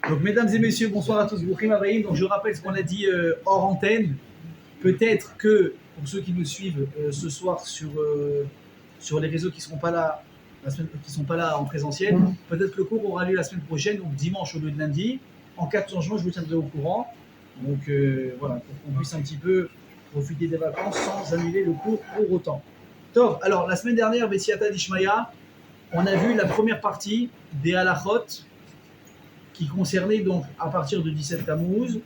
Donc, mesdames et messieurs, bonsoir à tous. Brouchim Abayim. Donc, je rappelle ce qu'on a dit hors antenne. Peut-être que pour ceux qui nous suivent ce soir sur les réseaux qui ne seront pas là, sont pas là en présentiel, peut-être que le cours aura lieu la semaine prochaine, donc dimanche au lieu de lundi. En cas de changement, je vous tiendrai au courant. Donc voilà, pour qu'on puisse un petit peu profiter des vacances sans annuler le cours pour autant. Top. Alors, la semaine dernière, Bessiata d'Ishmaïa, on a vu la première partie des halachot qui concernait donc à partir de 17 Tammuz,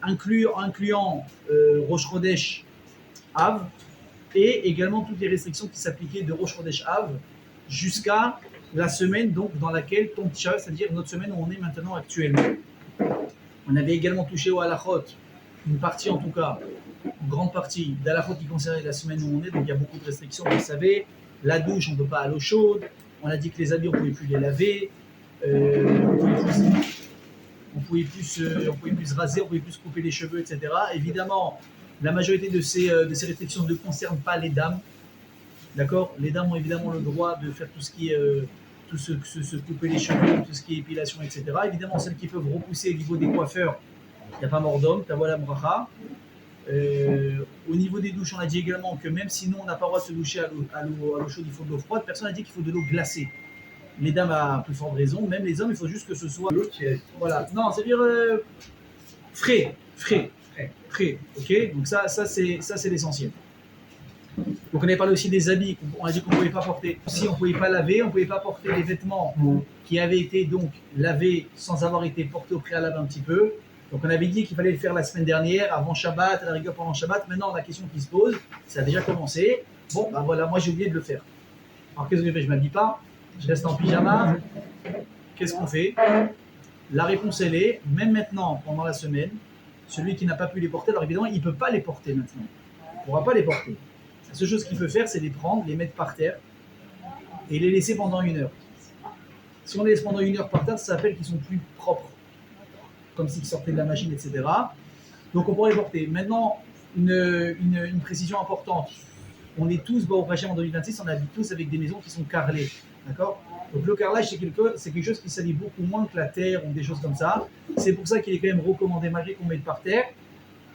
incluant Rosh Chodesh Av, et également toutes les restrictions qui s'appliquaient de Rosh Chodesh Av jusqu'à la semaine donc dans laquelle tombe Tisha, c'est-à-dire notre semaine où on est maintenant actuellement. On avait également touché au halachot, une partie en tout cas, une grande partie d'halachot qui concernait la semaine où on est, donc il y a beaucoup de restrictions, vous le savez. La douche, on ne peut pas à l'eau chaude. On a dit que les habits, on ne pouvait plus les laver. On ne pouvait plus se raser, on ne pouvait plus se couper les cheveux, etc. Évidemment, la majorité de ces restrictions ne concernent pas les dames. D'accord ? Les dames ont évidemment le droit de faire tout ce qui est se couper les cheveux, tout ce qui est épilation, etc. Évidemment, celles qui peuvent repousser au niveau des coiffeurs, il n'y a pas mort d'homme, t'avoua bracha. Au niveau des douches, on a dit également que même si nous, on n'a pas le droit de se doucher à l'eau chaude, il faut de l'eau froide. Personne n'a dit qu'il faut de l'eau glacée. Les dames à plus forte raison, même les hommes, il faut juste que ce soit l'eau qui est... Voilà, non, c'est-à-dire frais, ok. Donc ça c'est l'essentiel. Donc on avait parlé aussi des habits, on a dit qu'on ne pouvait pas porter. Si on ne pouvait pas laver, on ne pouvait pas porter les vêtements qui avaient été donc lavés sans avoir été portés au préalable un petit peu. Donc on avait dit qu'il fallait le faire la semaine dernière, avant Shabbat, à la rigueur pendant Shabbat. Maintenant la question qui se pose, ça a déjà commencé. Bon, ben voilà, moi j'ai oublié de le faire. Alors qu'est-ce que je fais ? Je ne m'habille pas, je reste en pyjama. Qu'est-ce qu'on fait ? La réponse elle est, même maintenant, pendant la semaine, celui qui n'a pas pu les porter, alors évidemment il ne peut pas les porter maintenant. Il ne pourra pas les porter. La seule chose qu'il peut faire, c'est les prendre, les mettre par terre et les laisser pendant 1 heure. Si on les laisse pendant 1 heure par terre, ça s'appelle qu'ils sont plus propres, comme s'ils sortaient de la machine, etc. Donc on pourrait les porter. Maintenant, une précision importante. On est tous, au Hachem en 2026, on habite tous avec des maisons qui sont carrelées. D'accord ? Donc le carrelage, c'est quelque chose qui salit beaucoup moins que la terre ou des choses comme ça. C'est pour ça qu'il est quand même recommandé, malgré qu'on mette par terre,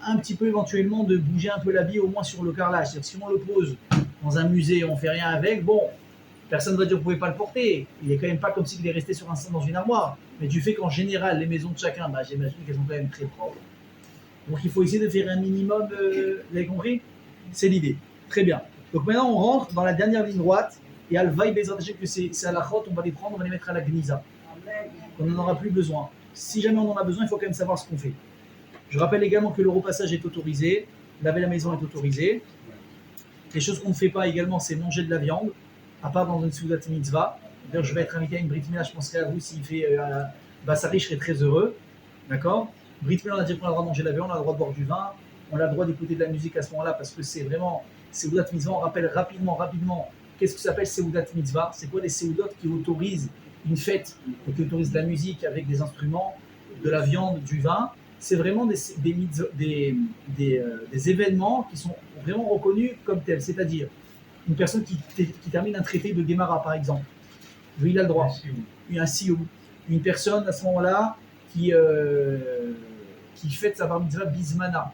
un petit peu éventuellement de bouger un peu l'habit au moins sur le carrelage. C'est-à-dire si on le pose dans un musée, on ne fait rien avec, bon, personne ne va dire que vous ne pouvez pas le porter. Il n'est quand même pas comme s'il est resté sur dans une armoire. Mais du fait qu'en général, les maisons de chacun, j'imagine qu'elles sont quand même très propres. Donc il faut essayer de faire un minimum, vous avez compris ? C'est l'idée. Très bien. Donc maintenant, on rentre dans la dernière ligne droite. Et Alvaï Bezrat Hashem, que c'est à la chôte, on va les prendre, on va les mettre à la Gnisa. On n'en aura plus besoin. Si jamais on en a besoin, il faut quand même savoir ce qu'on fait. Je rappelle également que le repassage est autorisé, laver la maison est autorisé. Les choses qu'on ne fait pas également, c'est manger de la viande, à part dans une Seudat Mitzvah. D'ailleurs, je vais être invité à une Brit Mila, je penserai à vous s'il fait Bassari, je serai très heureux. D'accord ? Brit Mila, on a dit qu'on a le droit de manger de la viande, on a le droit de boire du vin, on a le droit d'écouter de la musique à ce moment-là, parce que c'est vraiment Seudat Mitzvah. On rappelle rapidement, qu'est-ce que ça s'appelle Seudat Mitzvah ? C'est quoi les Seudot qui autorisent une fête, et qui autorisent de la musique avec des instruments, de la viande, du vin ? C'est vraiment des événements qui sont vraiment reconnus comme tels. C'est-à-dire, une personne qui termine un traité de Guémara, par exemple. Lui, il a le droit. Un sioum. Une personne, à ce moment-là, qui fête sa bar mitzvah bismana.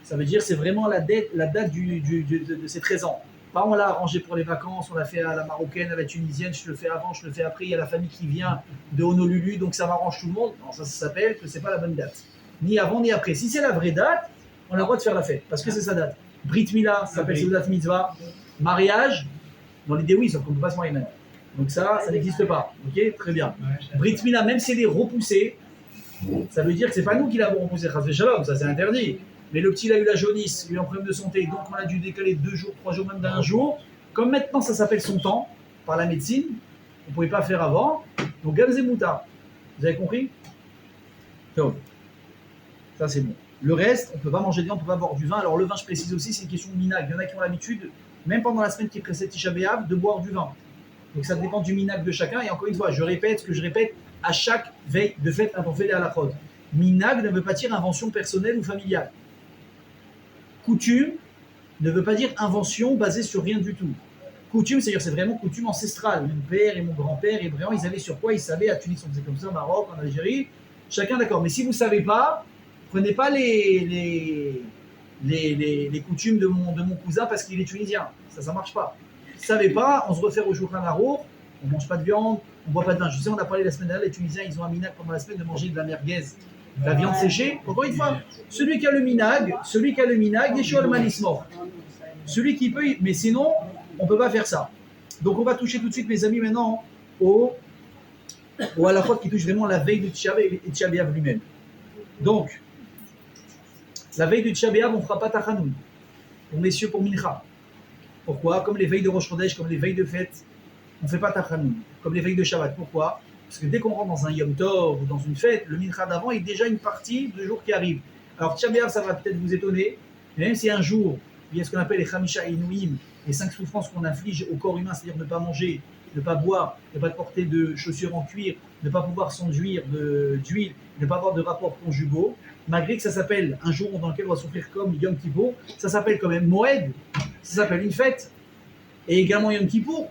Ça veut dire c'est vraiment la date de ses 13 ans. Pas on l'a arrangé pour les vacances, on l'a fait à la marocaine, à la tunisienne, je le fais avant, je le fais après, il y a la famille qui vient de Honolulu, donc ça m'arrange tout le monde. Non, ça s'appelle que c'est pas la bonne date. Ni avant ni après. Si c'est la vraie date, on a le droit de faire la fête, parce que c'est sa date. Brit Mila, ça s'appelle Seudat Mitzvah. Mariage, dans l'idée oui, sauf qu'on ne peut pas se marier maintenant. Donc ça n'existe pas. Ok, très bien. Brit Mila, même si elle est repoussée, ça veut dire que c'est pas nous qui l'avons repoussée. Ça c'est interdit. Mais le petit il a eu la jaunisse, il a eu un problème de santé, donc on a dû décaler 2 jours, 3 jours, même d'un jour. Comme maintenant ça s'appelle son temps, par la médecine, on ne pouvait pas faire avant. Donc Gamze Mouta, vous avez compris ? Donc, ça c'est bon. Le reste, on ne peut pas manger de viande, on ne peut pas boire du vin. Alors le vin, je précise aussi, c'est une question de minag. Il y en a qui ont l'habitude, même pendant la semaine qui précède Tisha B'Av, de boire du vin. Donc ça dépend du minag de chacun. Et encore une fois, je répète ce que je répète à chaque veille de fête quand on fait les halachot. Minag ne veut pas dire invention personnelle ou familiale. Coutume ne veut pas dire invention basée sur rien du tout. Coutume, c'est-à-dire c'est vraiment coutume ancestrale. Mon père et mon grand-père, et vraiment, ils avaient sur quoi ils savaient. À Tunis, on faisait comme ça, au Maroc, en Algérie. Chacun d'accord. Mais si vous ne savez pas, prenez pas les coutumes de mon cousin parce qu'il est tunisien. Ça ne marche pas. Si vous ne savez pas, on se refait au Shulchan Aruch, on ne mange pas de viande, on ne boit pas de vin. Je sais, on a parlé la semaine dernière, les Tunisiens, ils ont un minag pendant la semaine de manger de la merguez, de la viande séchée. Encore une fois, celui qui a le minag, Yeshua le malismor. Celui qui peut, mais sinon, on ne peut pas faire ça. Donc on va toucher tout de suite, mes amis, maintenant au halachot qui touche vraiment la veille du Tisha B'Av lui-même. Donc, la veille du Tisha B'Av, on ne fera pas Tachanoun. Pour messieurs, pour Mincha. Pourquoi? Comme les veilles de Rosh Chodesh, comme les veilles de fête, on ne fait pas Tachanoun. Comme les veilles de Shabbat. Pourquoi? Parce que dès qu'on rentre dans un Yom Tov ou dans une fête, le Mincha d'avant est déjà une partie du jour qui arrive. Alors Tisha B'Av, ça va peut-être vous étonner, mais même si un jour, il y a ce qu'on appelle les Chamisha Inouïm, les 5 souffrances qu'on inflige au corps humain, c'est-à-dire ne pas manger, ne pas boire, ne pas porter de chaussures en cuir, ne pas pouvoir s'enduire d'huile, ne pas avoir de rapports conjugaux, malgré que ça s'appelle un jour dans lequel on va souffrir comme Yom Kippour, ça s'appelle quand même Moed, ça s'appelle une fête. Et également Yom Kippour,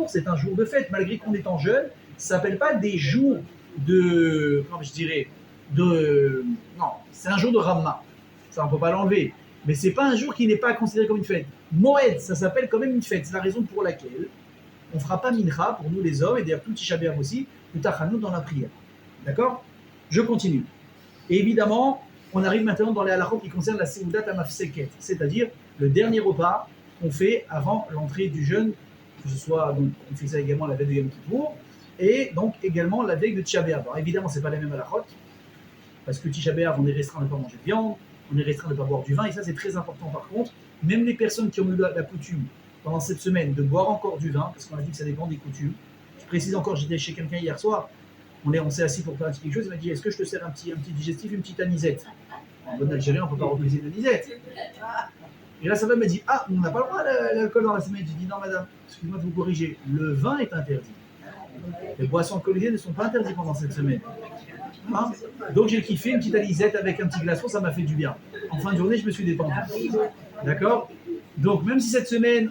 c'est un jour de fête, malgré qu'on est en jeûne, ça s'appelle pas des jours de, comment je dirais, non, c'est un jour de Ramma, ça on peut pas l'enlever. Mais c'est pas un jour qui n'est pas considéré comme une fête. Moed, ça s'appelle quand même une fête. C'est la raison pour laquelle on ne fera pas mincha pour nous les hommes, et d'ailleurs tout Tisha B'Av aussi, ou tachanout dans la prière. D'accord? Je continue. Et évidemment, on arrive maintenant dans les halachot qui concernent la seudat hamafseket, c'est-à-dire le dernier repas qu'on fait avant l'entrée du jeûne, que ce soit, donc on fait ça également la veille de Yom Kippour, et donc également la veille de Tisha B'Av. Alors évidemment, c'est pas les mêmes halachot, parce que Tisha B'Av, on est restreint de ne pas manger de viande, on est restreint de ne pas boire du vin, et ça c'est très important par contre. Même les personnes qui ont eu la coutume pendant cette semaine de boire encore du vin, parce qu'on a dit que ça dépend des coutumes. Je précise encore, j'étais chez quelqu'un hier soir, on s'est assis pour faire un petit quelque chose, il m'a dit, est-ce que je te sers un petit digestif, une petite anisette? En bon Algérien, on ne peut pas refuser une anisette. Et là, sa femme m'a dit, ah, on n'a pas le droit à l'alcool dans la semaine. J'ai dit, non madame, excusez-moi de vous corriger, le vin est interdit. Les boissons alcoolisées ne sont pas interdites pendant cette semaine. Hein? Donc j'ai kiffé une petite anisette avec un petit glaçon, ça m'a fait du bien. En fin de journée, je me suis détendu. D'accord? Donc même si cette semaine,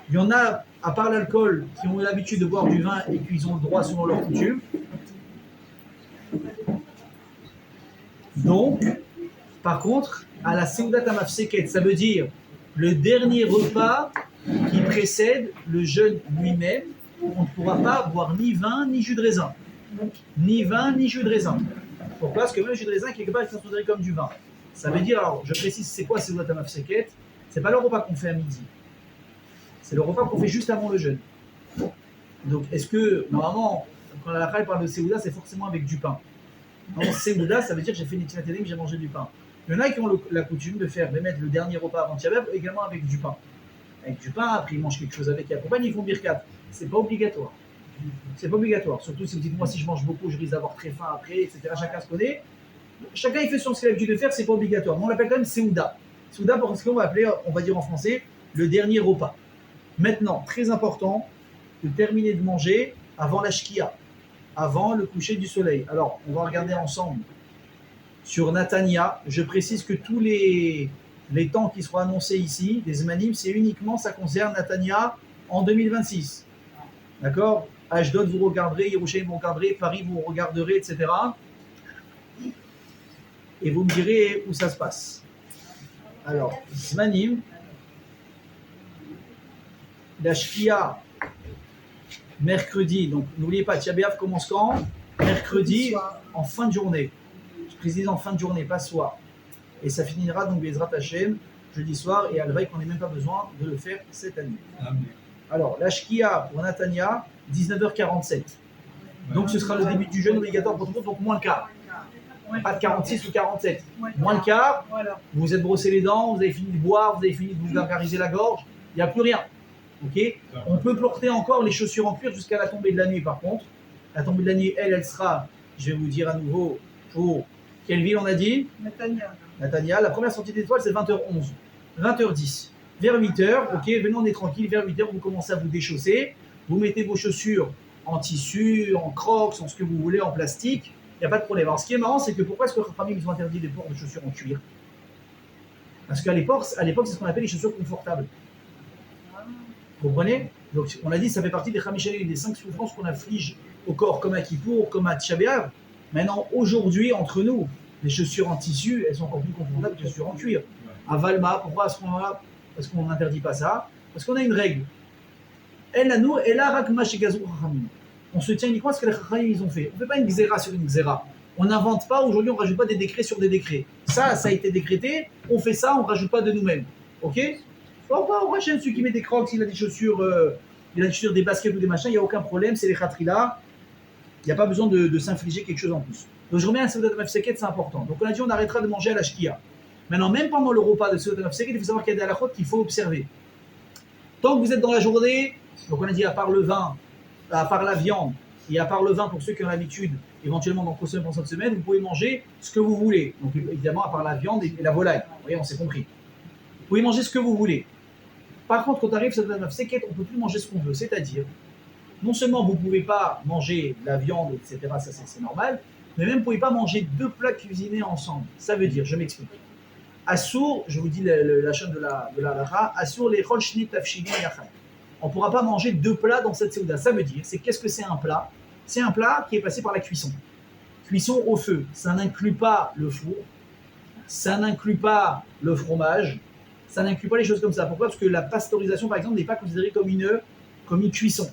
il y en a, à part l'alcool, qui ont l'habitude de boire du vin et qu'ils ont le droit selon leur coutume. Donc, par contre, à la seudat hamafseket, ça veut dire le dernier repas qui précède le jeûne lui-même, on ne pourra pas boire ni vin ni jus de raisin. Ni vin ni jus de raisin. Pourquoi? Parce que même le jus de raisin, quelque part, est considéré comme du vin. Ça veut dire, alors, je précise, c'est quoi seudat hamafseket? C'est pas le repas qu'on fait à midi. C'est le repas qu'on fait juste avant le jeûne. Donc, est-ce que, normalement, quand la halakha parle de Seuda, c'est forcément avec du pain. Non, Seuda, ça veut dire que j'ai fait une que j'ai mangé du pain. Il y en a qui ont la coutume de mettre le dernier repas avant Tisha B'Av également avec du pain. Avec du pain, après ils mangent quelque chose avec, et accompagne, ils font birkat. C'est pas obligatoire. C'est pas obligatoire. Surtout si vous dites, moi, si je mange beaucoup, je risque d'avoir très faim après, etc. Chacun se connaît. Chacun, il fait ce qu'il a l'habitude de faire, c'est pas obligatoire. Mais on l'appelle quand même Seuda. Seuda, parce qu'on va appeler, on va dire en français, le dernier repas. Maintenant, très important, de terminer de manger avant la shkia, avant le coucher du soleil. Alors, on va regarder ensemble sur Natania. Je précise que tous les temps qui seront annoncés ici, des zmanim, c'est uniquement, ça concerne Natania en 2026. D'accord? Ashdod, vous regarderez, Yerushalayim, vous regarderez, Paris, vous regarderez, etc. Et vous me direz où ça se passe. Alors, zmanim, la shkia, mercredi, donc n'oubliez pas, Tisha B'Av commence quand? Mercredi, en fin de journée. Je précise en fin de journée, pas soir. Et ça finira donc Bezrat Hashem, jeudi soir, et Alvaï qu'on n'ait même pas besoin de le faire cette année. Amen. Alors, la shkia pour Natania, 19h47. Donc ce sera le début du jeûne obligatoire pour tout le monde, donc moins le quart. Pas de 46 ou 47. Moins le quart, vous vous êtes brossé les dents, vous avez fini de boire, vous avez fini de vous gargariser la gorge, il n'y a plus rien. Okay. On peut porter encore les chaussures en cuir jusqu'à la tombée de la nuit par contre. La tombée de la nuit, elle sera, je vais vous dire à nouveau, pour quelle ville on a dit? Natania. La première sortie d'étoile, c'est 20h11. 20h10. Vers 8h, ok, venez, on est tranquille, vers 8h, vous commencez à vous déchausser, vous mettez vos chaussures en tissu, en crocs, en ce que vous voulez, en plastique, il n'y a pas de problème. Alors ce qui est marrant, c'est que pourquoi est-ce que votre famille vous ont interdit les ports de chaussures en cuir? Parce qu'à l'époque, c'est ce qu'on appelle les chaussures confortables. Vous comprenez? Donc on a dit ça fait partie des Khamishalim, des 5 souffrances qu'on afflige au corps, comme à Kippour, comme à Tisha B'Av. Maintenant, aujourd'hui, entre nous, les chaussures en tissu, elles sont encore plus confortables que les chaussures en cuir. À Valma, pourquoi à ce moment-là? Parce qu'on n'interdit pas ça. Parce qu'on a une règle. On se tient uniquement à ce que les Chachamim ils ont fait. On ne fait pas une xéra sur une xéra. On n'invente pas, aujourd'hui on ne rajoute pas des décrets sur des décrets. Ça a été décrété, on fait ça, on ne rajoute pas de nous-mêmes. Ok? On va chez celui qui met des crocs, il a des chaussures, des baskets ou des machins, il n'y a aucun problème, c'est les khatrila. Il n'y a pas besoin de s'infliger quelque chose en plus. Donc je remets un Seudat Mafseket, c'est important. Donc on a dit on arrêtera de manger à la shkia. Maintenant, même pendant le repas de Seudat Mafseket, il faut savoir qu'il y a des halakhot qu'il faut observer. Tant que vous êtes dans la journée, donc on a dit à part le vin, à part la viande, et à part le vin pour ceux qui ont l'habitude, éventuellement d'en consommer pendant cette semaine, vous pouvez manger ce que vous voulez. Donc évidemment, à part la viande et la volaille. Vous voyez, on s'est compris. Vous pouvez manger ce que vous voulez. Par contre, quand arrive Seudat Mafseket, on ne peut plus manger ce qu'on veut. C'est-à-dire, non seulement vous ne pouvez pas manger de la viande, etc., ça c'est normal, mais même vous ne pouvez pas manger 2 plats cuisinés ensemble. Ça veut dire, je m'explique. Assour, je vous dis la chaîne de la halakha, Assour les chol shnit tafshilin yachad. On ne pourra pas manger 2 plats dans cette séouda. Ça veut dire, c'est qu'est-ce que c'est un plat? C'est un plat qui est passé par la cuisson. Cuisson au feu. Ça n'inclut pas le four, ça n'inclut pas le fromage, ça n'inclut pas les choses comme ça. Pourquoi? Parce que la pasteurisation, par exemple, n'est pas considérée comme une cuisson.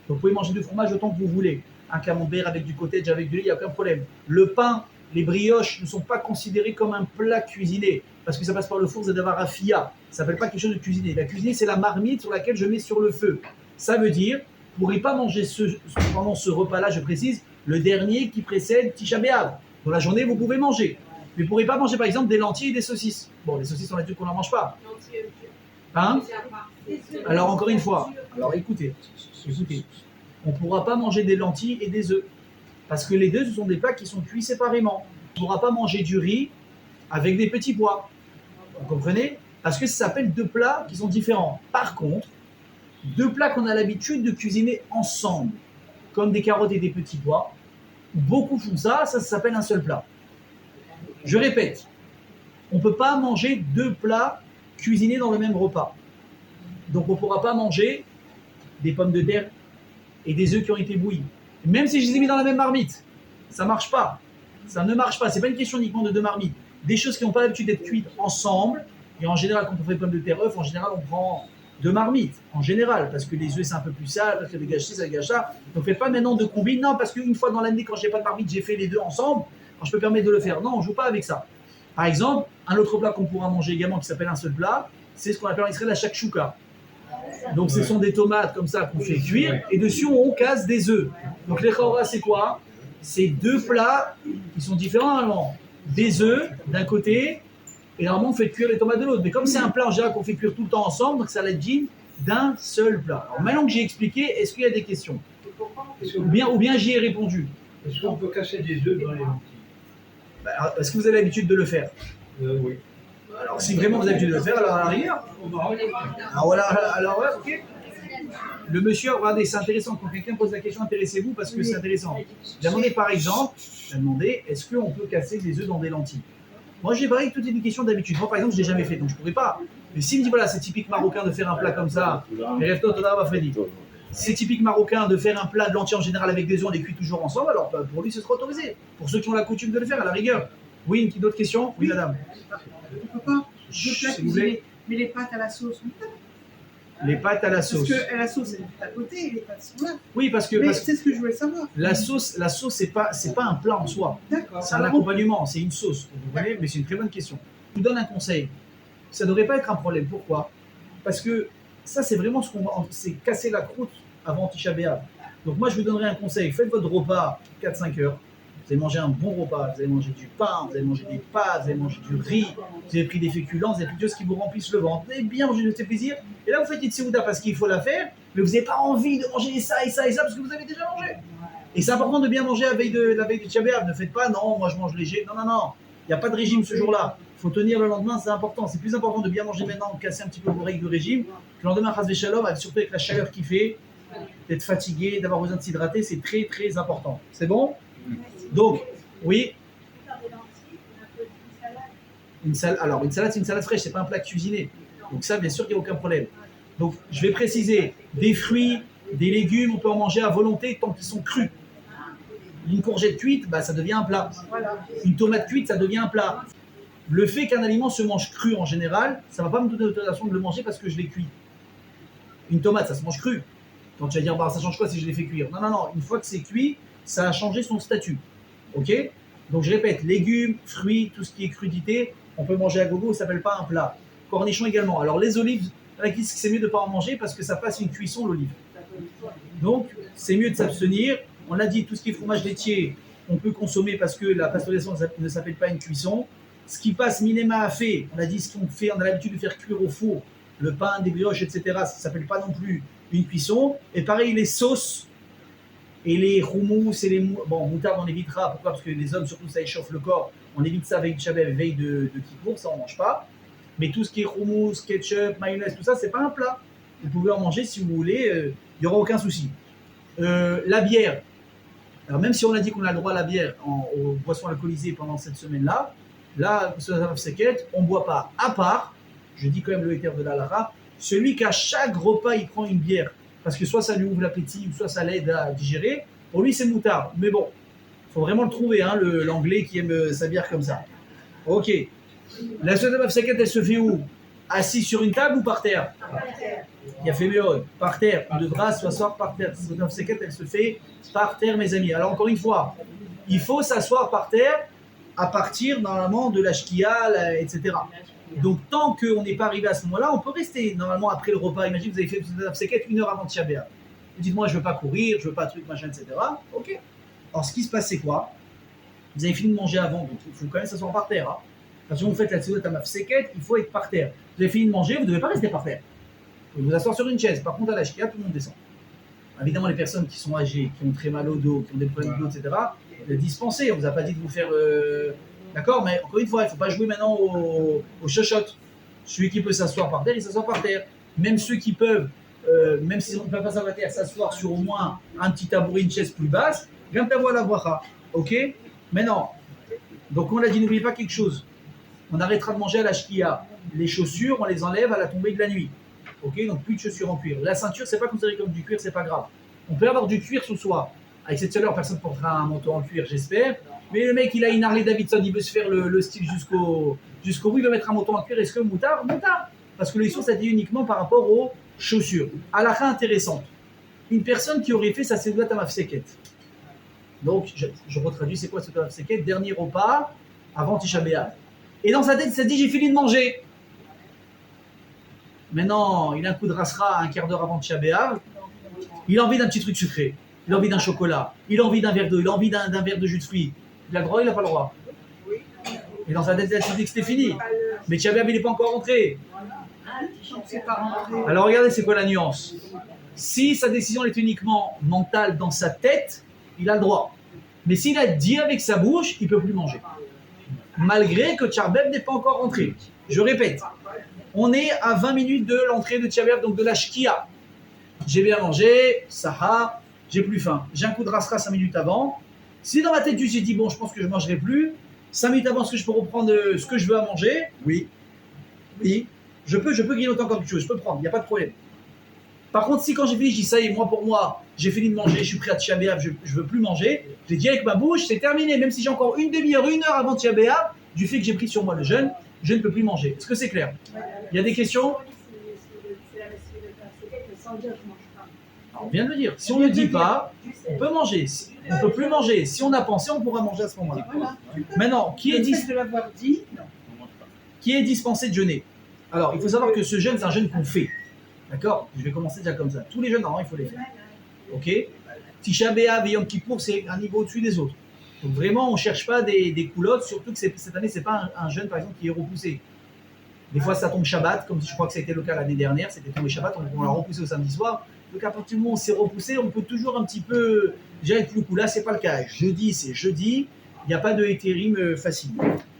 Donc vous pouvez manger du fromage autant que vous voulez. Un camembert avec du cottage, avec du lait, il n'y a aucun problème. Le pain, les brioches ne sont pas considérés comme un plat cuisiné. Parce que ça passe par le four, c'est d'avoir un fia. Ça ne s'appelle pas quelque chose de cuisiné. La cuisine, c'est la marmite sur laquelle je mets sur le feu. Ça veut dire, vous ne pourrez pas manger pendant ce repas-là, je précise, le dernier qui précède Tisha B'Av. Dans la journée, vous pouvez manger. Mais vous ne pourrez pas manger, par exemple, des lentilles et des saucisses. Bon, les saucisses, on a dit qu'on n'en mange pas. Hein? Alors, encore une fois, alors écoutez. On ne pourra pas manger des lentilles et des œufs. Parce que les deux, ce sont des plats qui sont cuits séparément. On ne pourra pas manger du riz avec des petits pois. Vous comprenez? Parce que ça s'appelle 2 plats qui sont différents. Par contre, 2 plats qu'on a l'habitude de cuisiner ensemble, comme des carottes et des petits pois, beaucoup font ça, ça s'appelle un seul plat. Je répète, on ne peut pas manger 2 plats cuisinés dans le même repas. Donc on ne pourra pas manger des pommes de terre et des œufs qui ont été bouillis. Même si je les ai mis dans la même marmite, ça ne marche pas. Ça ne marche pas. Ce n'est pas une question uniquement de 2 marmites. Des choses qui n'ont pas l'habitude d'être cuites ensemble. Et en général, quand on fait pommes de terre, œufs, en général, on prend 2 marmites. En général, parce que les œufs, c'est un peu plus sale, parce que les gâchis, ça gâche ça. Donc, faites pas maintenant de combine. Non, parce qu'une fois dans l'année, quand je n'ai pas de marmite, j'ai fait les 2 ensemble. Alors, je peux permettre de le faire. Non, on ne joue pas avec ça. Par exemple, un autre plat qu'on pourra manger également, qui s'appelle un seul plat, c'est ce qu'on appelle en Israël la shakshuka. Donc, ce sont des tomates comme ça qu'on fait cuire et dessus on casse des œufs. Donc, les chaura, c'est quoi? C'est 2 plats qui sont différents normalement. Des œufs d'un côté et normalement on fait cuire les tomates de l'autre. Mais comme c'est un plat en général qu'on fait cuire tout le temps ensemble, donc ça la dit d'un seul plat. Alors, maintenant que j'ai expliqué, est-ce qu'il y a des questions? Ou bien j'y ai répondu. Est-ce qu'on peut casser des œufs dans les lentilles? Est-ce que vous avez l'habitude de le faire? Oui. Alors, si vraiment vous avez l'habitude de le faire, alors à l'arrière. Alors ouais, ok. Le monsieur, regardez, c'est intéressant. Quand quelqu'un pose la question, intéressez-vous parce que c'est intéressant. J'ai demandé par exemple, est-ce qu'on peut casser des œufs dans des lentilles? Moi, j'ai parlé que tout est une question d'habitude. Moi, par exemple, je ne l'ai jamais fait, donc je ne pourrais pas. Mais s'il me dit, voilà, c'est typique marocain de faire un plat comme ça, c'est typique marocain de faire un plat de lentilles en général avec des œufs, on les cuit toujours ensemble, alors pour lui, ce sera autorisé. Pour ceux qui ont la coutume de le faire, à la rigueur. Oui, une autre question? Oui, madame. On peut pas. 2 plats cuisinés, mais les pâtes à la sauce, on peut. Les pâtes à la sauce. Parce que la sauce elle est à côté et les pâtes sont là. Oui, parce que. Mais c'est ce que je voulais savoir. La sauce, c'est pas un plat en soi. D'accord. C'est un accompagnement, c'est une sauce. Vous voyez, mais c'est une très bonne question. Je vous donne un conseil. Ça ne devrait pas être un problème. Pourquoi? Parce que ça, c'est vraiment ce qu'on va. C'est casser la croûte avant Tisha B'Av. Donc, moi, je vous donnerai un conseil. Faites votre repas 4-5 heures. Vous allez manger un bon repas, vous allez manger du pain, vous allez manger des pâtes, vous allez manger du riz, vous avez pris des féculents, vous avez pris des choses qui vous remplissent le ventre. Vous allez bien manger de ce plaisir. Et là, vous faites une séouda parce qu'il faut la faire, mais vous n'avez pas envie de manger ça et ça et ça parce que vous avez déjà mangé. Et c'est important de bien manger la veille de Tisha B'Av. Ne faites pas, non, moi je mange léger. Non, non, non. Il n'y a pas de régime ce jour-là. Il faut tenir le lendemain, c'est important. C'est plus important de bien manger maintenant, de casser un petit peu vos règles de régime, que le lendemain, chas v'shalom, surtout avec la chaleur qu'il fait, d'être fatigué, d'avoir besoin de s'hydrater, c'est très très important. C'est bon? Donc, oui. Une salade, c'est une salade fraîche, c'est pas un plat cuisiné. Donc ça, bien sûr qu'il n'y a aucun problème. Donc, je vais préciser, des fruits, des légumes, on peut en manger à volonté tant qu'ils sont crus. Une courgette cuite, bah, ça devient un plat. Une tomate cuite, ça devient un plat. Le fait qu'un aliment se mange cru en général, ça ne va pas me donner l'autorisation de le manger parce que je l'ai cuit. Une tomate, ça se mange cru. Quand tu vas dire, bah, ça change quoi si je l'ai fait cuire? Non, non, non. Une fois que c'est cuit, ça a changé son statut. Ok? Donc, je répète, légumes, fruits, tout ce qui est crudité, on peut manger à gogo, ça ne s'appelle pas un plat. Cornichons également. Alors, les olives, c'est mieux de ne pas en manger parce que ça passe une cuisson, l'olive. Donc, c'est mieux de s'abstenir. On l'a dit, tout ce qui est fromage laitier, on peut consommer parce que la pasteurisation ne s'appelle pas une cuisson. Ce qui passe minima à fait, on a dit ce qu'on fait, on a l'habitude de faire cuire au four, le pain, des brioches, etc. Ça ne s'appelle pas non plus une cuisson. Et pareil, les sauces et les houmous et les moutardes, on évitera. Pourquoi? Parce que les hommes, surtout, ça échauffe le corps. On évite ça avec Shabbat, veille de Kippour, ça on ne mange pas. Mais tout ce qui est houmous, ketchup, mayonnaise, tout ça, c'est pas un plat. Vous pouvez en manger si vous voulez, il n'y aura aucun souci. La bière. Alors même si on a dit qu'on a le droit à la bière aux boissons alcoolisées pendant cette semaine-là, là, sur la Seket, on ne boit pas. À part, je dis quand même le héter de l'Alara, celui qu'à chaque repas, il prend une bière. Parce que soit ça lui ouvre l'appétit, ou soit ça l'aide à digérer. Pour lui, c'est moutard. Mais bon, il faut vraiment le trouver, hein, l'anglais qui aime sa bière comme ça. Ok. La Seudat Seket, elle se fait où? Assis sur une table ou par terre? Il y a fait méode. Par terre. On devra s'asseoir par terre. La Seudat Seket, elle se fait par terre, mes amis. Alors encore une fois, il faut s'asseoir par terre à partir normalement de la shkia, etc. Donc tant qu'on n'est pas arrivé à ce moment-là, on peut rester normalement après le repas. Imaginez que vous avez fait le Seket 1 heure avant de Shabbat. Vous dites, moi je veux pas courir, je veux pas truc, machin, etc. Ok. Alors ce qui se passe, c'est quoi? Vous avez fini de manger avant, donc il faut quand même s'asseoir par terre. Hein. Parce que vous faites la Seudat Seket, il faut être par terre. Vous avez fini de manger, vous ne devez pas rester par terre. Vous vous asseoir sur une chaise. Par contre, à la shkia, tout le monde descend. Évidemment, les personnes qui sont âgées, qui ont très mal au dos, qui ont des problèmes de dos, etc., dispensez. On ne vous a pas dit de vous faire. D'accord? Mais encore une fois, il ne faut pas jouer maintenant au chochotte. Celui qui peut s'asseoir par terre, il s'assoit par terre. Même ceux qui peuvent, même s'ils ne peuvent pas s'asseoir par terre, s'asseoir sur au moins un petit tabouret, une chaise plus basse, viens t'avoir la bracha. Ok? Maintenant, donc on l'a dit, n'oubliez pas quelque chose. On arrêtera de manger à la shkia. Les chaussures, on les enlève à la tombée de la nuit. Ok, donc plus de chaussures en cuir. La ceinture, c'est pas considéré comme du cuir, c'est pas grave. On peut avoir du cuir sous soi. Avec cette chaleur, personne ne portera un manteau en cuir, j'espère. Mais le mec, il a une Harley Davidson, il veut se faire le style jusqu'au bout, il veut mettre un manteau en cuir. Est-ce que moutard? Moutard. Parce que le issur, ça dit uniquement par rapport aux chaussures. Halakha intéressante. Une personne qui aurait fait sa Seudat Mafseket. Donc, je retraduis, c'est quoi Seudat Mafseket? Dernier repas avant Tisha B'Av. Et dans sa tête, ça dit, j'ai fini de manger. Maintenant, il a un coup de rasra un quart d'heure avant Tisha B'Av. Il a envie d'un petit truc sucré. Il a envie d'un chocolat. Il a envie d'un verre d'eau. Il a envie d'un verre de jus de fruits. Il a le droit, il n'a pas le droit. Et dans sa tête, il dit que c'était fini. Mais Tisha B'Av, il n'est pas encore rentré. Alors regardez, c'est quoi la nuance? Si sa décision est uniquement mentale dans sa tête, il a le droit. Mais s'il a dit avec sa bouche, il ne peut plus manger. Malgré que Tisha B'Av n'est pas encore rentré. Je répète. On est à 20 minutes de l'entrée de Tisha B'Av, donc de la shkia. J'ai bien mangé, saha, j'ai plus faim. J'ai un coup de rasra 5 minutes avant. Si dans ma tête, j'ai dit, bon, je pense que je ne mangerai plus, 5 minutes avant, est-ce que je peux reprendre ce que je veux à manger? Oui. Oui. Je peux grignoter encore quelque chose, je peux prendre, il n'y a pas de problème. Par contre, si quand j'ai fini, je dis, ça y est, moi pour moi, j'ai fini de manger, je suis prêt à Tisha B'Av, je ne veux plus manger, j'ai dit avec ma bouche, c'est terminé. Même si j'ai encore une demi-heure, 1 heure avant Tisha B'Av, du fait que j'ai pris sur moi le jeûne, je ne peux plus manger. Est-ce que c'est clair? Il y a des questions? Alors, on vient de le dire. Si on ne dit pas, on peut manger. On ne peut plus manger. Si on a pensé, on pourra manger à ce moment-là. Maintenant, qui est dispensé de jeûner? Alors, il faut savoir que ce jeûne, c'est un jeûne qu'on fait. D'accord? Je vais commencer déjà comme ça. Tous les jeûnes, normalement, il faut les faire. Ok? Tisha B'Av et Yom Kippour, c'est un niveau au-dessus des autres. Donc vraiment, on ne cherche pas des coulottes, surtout que cette année, ce n'est pas un jeûne, par exemple, qui est repoussé. Des fois, ça tombe Shabbat, comme je crois que c'était le cas l'année dernière, c'était tombé Shabbat, on l'a repoussé au samedi soir. Donc à partir du moment où c'est repoussé, on peut toujours un petit peu déjà être plus cool. Là, ce n'est pas le cas. Jeudi, c'est jeudi, il n'y a pas de hétérim facile.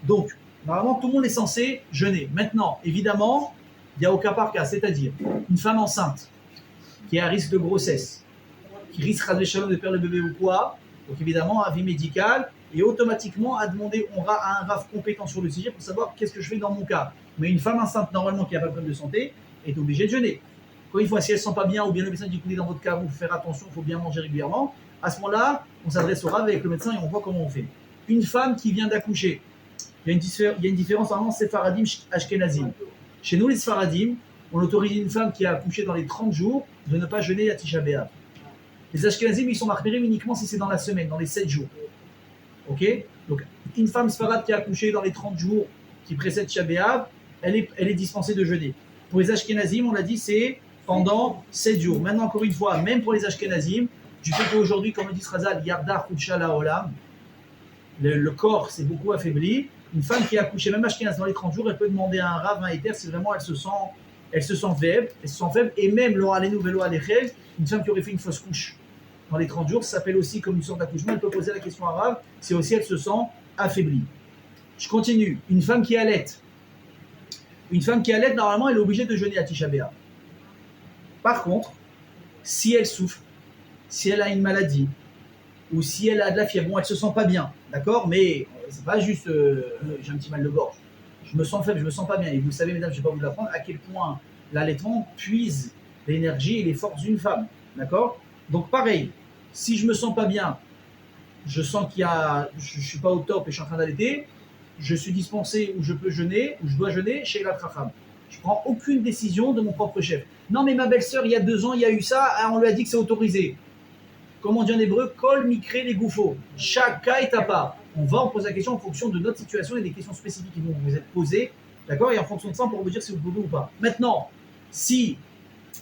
Donc, normalement, tout le monde est censé jeûner. Maintenant, évidemment, il y a au cas par cas, c'est-à-dire une femme enceinte qui est à risque de grossesse, qui risquera de perdre le bébé ou quoi. Donc évidemment, avis médical, et automatiquement à demander à un RAF compétent sur le sujet pour savoir qu'est-ce que je fais dans mon cas. Mais une femme enceinte, normalement, qui n'a pas de problème de santé, est obligée de jeûner. Encore une fois, si elle ne se sent pas bien ou bien le médecin dit écoutez, dans votre cas, vous faire attention, il faut bien manger régulièrement. À ce moment-là, on s'adresse au Rav avec le médecin et on voit comment on fait. Une femme qui vient d'accoucher, il y a une différence entre Sefaradim et Ashkenazim. Chez nous, les Sefaradim, on autorise une femme qui a accouché dans les 30 jours de ne pas jeûner la Tisha B'Av. Les Ashkenazim, ils sont marqués uniquement si c'est dans la semaine, dans les 7 jours. Ok? Donc, une femme Sfarad qui a accouché dans les 30 jours qui précèdent Tisha B'Av, elle est dispensée de jeûner. Pour les Ashkenazim, on l'a dit, c'est pendant 7 jours. Maintenant, encore une fois, même pour les Ashkenazim, du fait qu'aujourd'hui, comme le dit Srazal, Yarda Chudsha Laolam, le corps s'est beaucoup affaibli. Une femme qui a accouché, même Ashkenaz dans les 30 jours, elle peut demander à un Rav, un éther, si vraiment elle se sent faible, et même l'oralenu velo alechel, une femme qui aurait fait une fausse couche dans les 30 jours, ça s'appelle aussi comme une sorte d'accouchement, elle peut poser la question à Rav, si aussi elle se sent affaiblie. Je continue. Une femme qui allait, normalement, elle est obligée de jeûner à Tisha B'Av. Par contre, si elle souffre, si elle a une maladie, ou si elle a de la fièvre, bon, elle se sent pas bien, d'accord, mais c'est pas juste j'ai un petit mal de gorge, je me sens faible, je me sens pas bien. Et vous savez, mesdames, je ne vais pas vous l'apprendre, à quel point l'allaitement puise l'énergie et les forces d'une femme, d'accord. Donc pareil, si je me sens pas bien, je sens je suis pas au top et je suis en train d'allaiter, je suis dispensé ou je peux jeûner, ou je dois jeûner chez la Tracham. Je prends aucune décision de mon propre chef. Non, mais ma belle-sœur, il y a 2 ans, il y a eu ça, on lui a dit que c'est autorisé. Comme on dit en hébreu, kol mikre les goufos. Chaque cas est à part. On va en poser la question en fonction de notre situation et des questions spécifiques qui vont vous être posées. D'accord. Et en fonction de ça, on pourra vous dire si vous pouvez ou pas. Maintenant, si,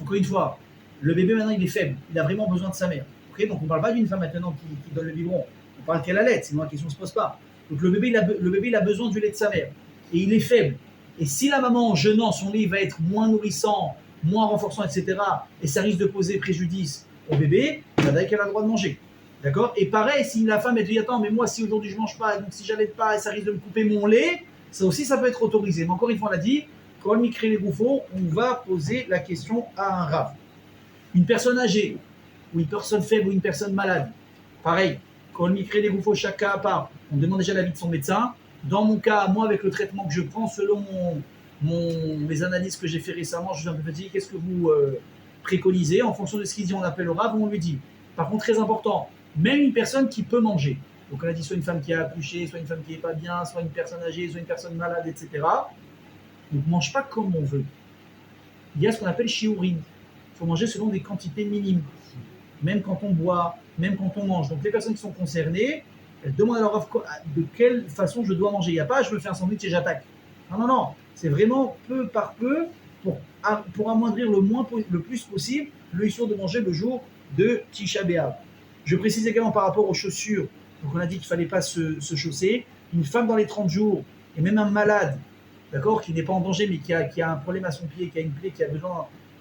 encore une fois, le bébé maintenant il est faible, il a vraiment besoin de sa mère. Okay, donc on ne parle pas d'une femme maintenant qui donne le biberon. On parle qu'elle allait, sinon la question ne se pose pas. Donc le bébé il a besoin du lait de sa mère. Et il est faible. Et si la maman en jeûnant, son lait va être moins nourrissant, moins renforçant, etc., et ça risque de poser préjudice au bébé, il a qu'elle a le droit de manger. D'accord. Et pareil, si la femme elle dit attends, mais moi si aujourd'hui je mange pas, donc si j'allaite pas, ça risque de me couper mon lait, ça aussi ça peut être autorisé. Mais encore une fois, on l'a dit, quand on crée les bouffons, on va poser la question à un Rav. Une personne âgée, ou une personne faible, ou une personne malade, pareil, quand on crée les bouffons, chaque cas à part, on demande déjà l'avis de son médecin. Dans mon cas, moi avec le traitement que je prends, selon les analyses que j'ai fait récemment, je vous ai un peu dit qu'est-ce que vous préconisez, en fonction de ce qu'il dit, on appelle au Rav, on lui dit. Par contre, très important, même une personne qui peut manger. Donc on a dit soit une femme qui a accouché, soit une femme qui n'est pas bien, soit une personne âgée, soit une personne malade, etc. Donc on ne mange pas comme on veut. Il y a ce qu'on appelle shiurim. Il faut manger selon des quantités minimes. Même quand on boit, même quand on mange. Donc les personnes qui sont concernées, elles demandent à leur Rav de quelle façon je dois manger. Il n'y a pas je me fais un sandwich et j'attaque. Non. C'est vraiment peu par peu pour amoindrir le plus possible le issue de manger le jour de Tisha B'Av. Je précise également par rapport aux chaussures. Donc on a dit qu'il ne fallait pas se chausser. Une femme dans les 30 jours, et même un malade, d'accord, qui n'est pas en danger, mais qui a un problème à son pied, qui a une plaie, qui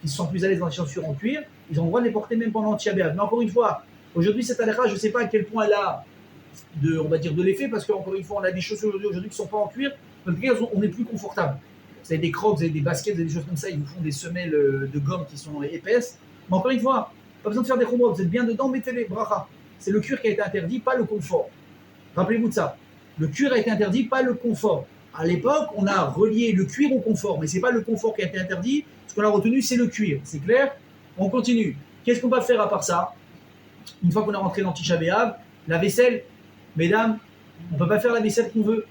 se sent plus à l'aise dans les chaussures en cuir, ils ont le droit de les porter même pendant Tisha B'Av. Mais encore une fois, aujourd'hui, cette halakha, je ne sais pas à quel point elle a de l'effet, parce qu'encore une fois, on a des chaussures aujourd'hui qui ne sont pas en cuir, dans lesquelles on est plus confortable. Vous avez des crocs, vous avez des baskets, vous avez des choses comme ça, ils vous font des semelles de gomme qui sont épaisses. Mais encore une fois, pas besoin de faire des chumrot, vous êtes bien dedans, mettez-les, bracha. C'est le cuir qui a été interdit, pas le confort. Rappelez-vous de ça. Le cuir a été interdit, pas le confort. À l'époque, on a relié le cuir au confort, mais ce n'est pas le confort qui a été interdit. Ce qu'on a retenu, c'est le cuir. C'est clair? On continue. Qu'est-ce qu'on va faire à part ça? Une fois qu'on est rentré dans Tisha B'Av, la vaisselle, mesdames, on ne peut pas faire la vaisselle qu'on veut.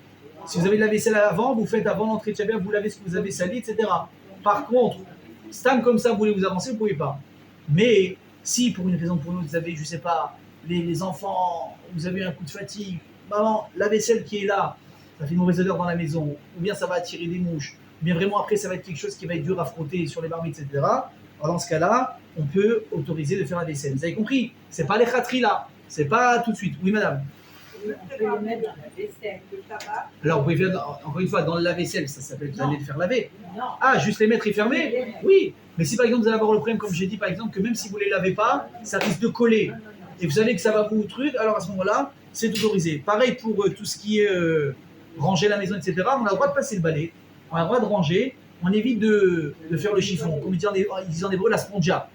Si vous avez de la vaisselle avant, vous faites avant l'entrée de Tisha B'Av, vous lavez ce que vous avez sali, etc. Par contre, stam comme ça, vous voulez vous avancer, vous ne pouvez pas. Mais si pour une raison ou pour une autre, vous avez, je ne sais pas, les enfants, vous avez un coup de fatigue, maman, la vaisselle qui est là, ça fait une mauvaise odeur dans la maison, ou bien ça va attirer des mouches, ou bien vraiment après ça va être quelque chose qui va être dur à frotter sur les marmites, etc. Alors dans ce cas-là, on peut autoriser de faire la vaisselle. Vous avez compris? C'est pas les khatri là, c'est pas tout de suite. Oui madame. On peut les mettre dans la vaisselle, le tabac. Alors vous pouvez faire, encore une fois, dans le lave-vaisselle, ça s'appelle vous allez le faire laver. Non. Ah, juste les mettre et fermer? Oui. Mais si par exemple vous allez avoir le problème, comme j'ai dit par exemple, que même si vous ne les lavez pas, ça risque de coller. Et vous savez que ça va vous truc, alors à ce moment-là, c'est autorisé. Pareil pour tout ce qui est ranger la maison, etc. On a le droit de passer le balai, on a le droit de ranger, on évite de faire le chiffon. Comme ils disent en hébreu, la spongia.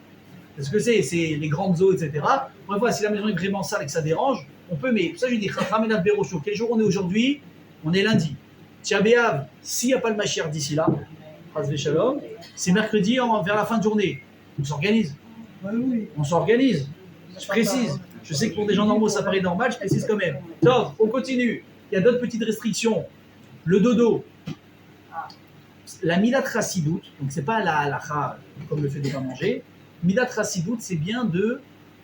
Parce que c'est les grandes eaux, etc. Bon, voilà, si la maison est vraiment sale et que ça dérange, on peut, mais ça je dis, Ramenav Berocho. Quel jour on est aujourd'hui? On est lundi. Tisha B'Av, s'il n'y a pas le Mashiach d'ici là, c'est mercredi vers la fin de journée. On s'organise. Ouais, oui. On s'organise. Je précise. Je sais que pour des gens normaux, ça paraît normal, je précise quand même. Donc, on continue. Il y a d'autres petites restrictions. Le dodo. La midat chassidout, donc c'est pas la halakha comme le fait de ne pas manger. Midat chassidout, c'est bien de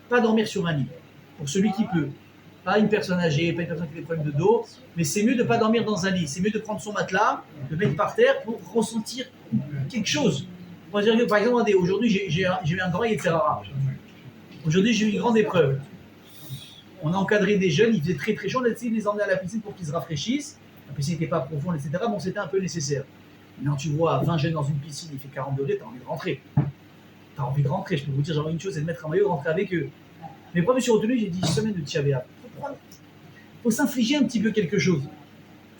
pas dormir sur un lit. Pour celui qui peut. Pas une personne âgée, pas une personne qui a des problèmes de dos, mais c'est mieux de ne pas dormir dans un lit. C'est mieux de prendre son matelas, de mettre par terre pour ressentir quelque chose. Moi, je dirais que, par exemple, regardez, aujourd'hui, j'ai eu un grand etc. Aujourd'hui, j'ai eu une grande épreuve. On a encadré des jeunes, il faisait très très chaud, on a essayé de les emmener à la piscine pour qu'ils se rafraîchissent. La piscine n'était pas profonde, etc. Bon, c'était un peu nécessaire. Maintenant, tu vois 20 jeunes dans une piscine, il fait 40 degrés, t'as envie de rentrer. T'as envie de rentrer, je peux vous dire, j'aurais une chose, c'est de mettre un maillot et de rentrer avec eux. Mais moi, je me suis retenu, j'ai dit semaine de Tchabéa. Faut s'infliger un petit peu quelque chose.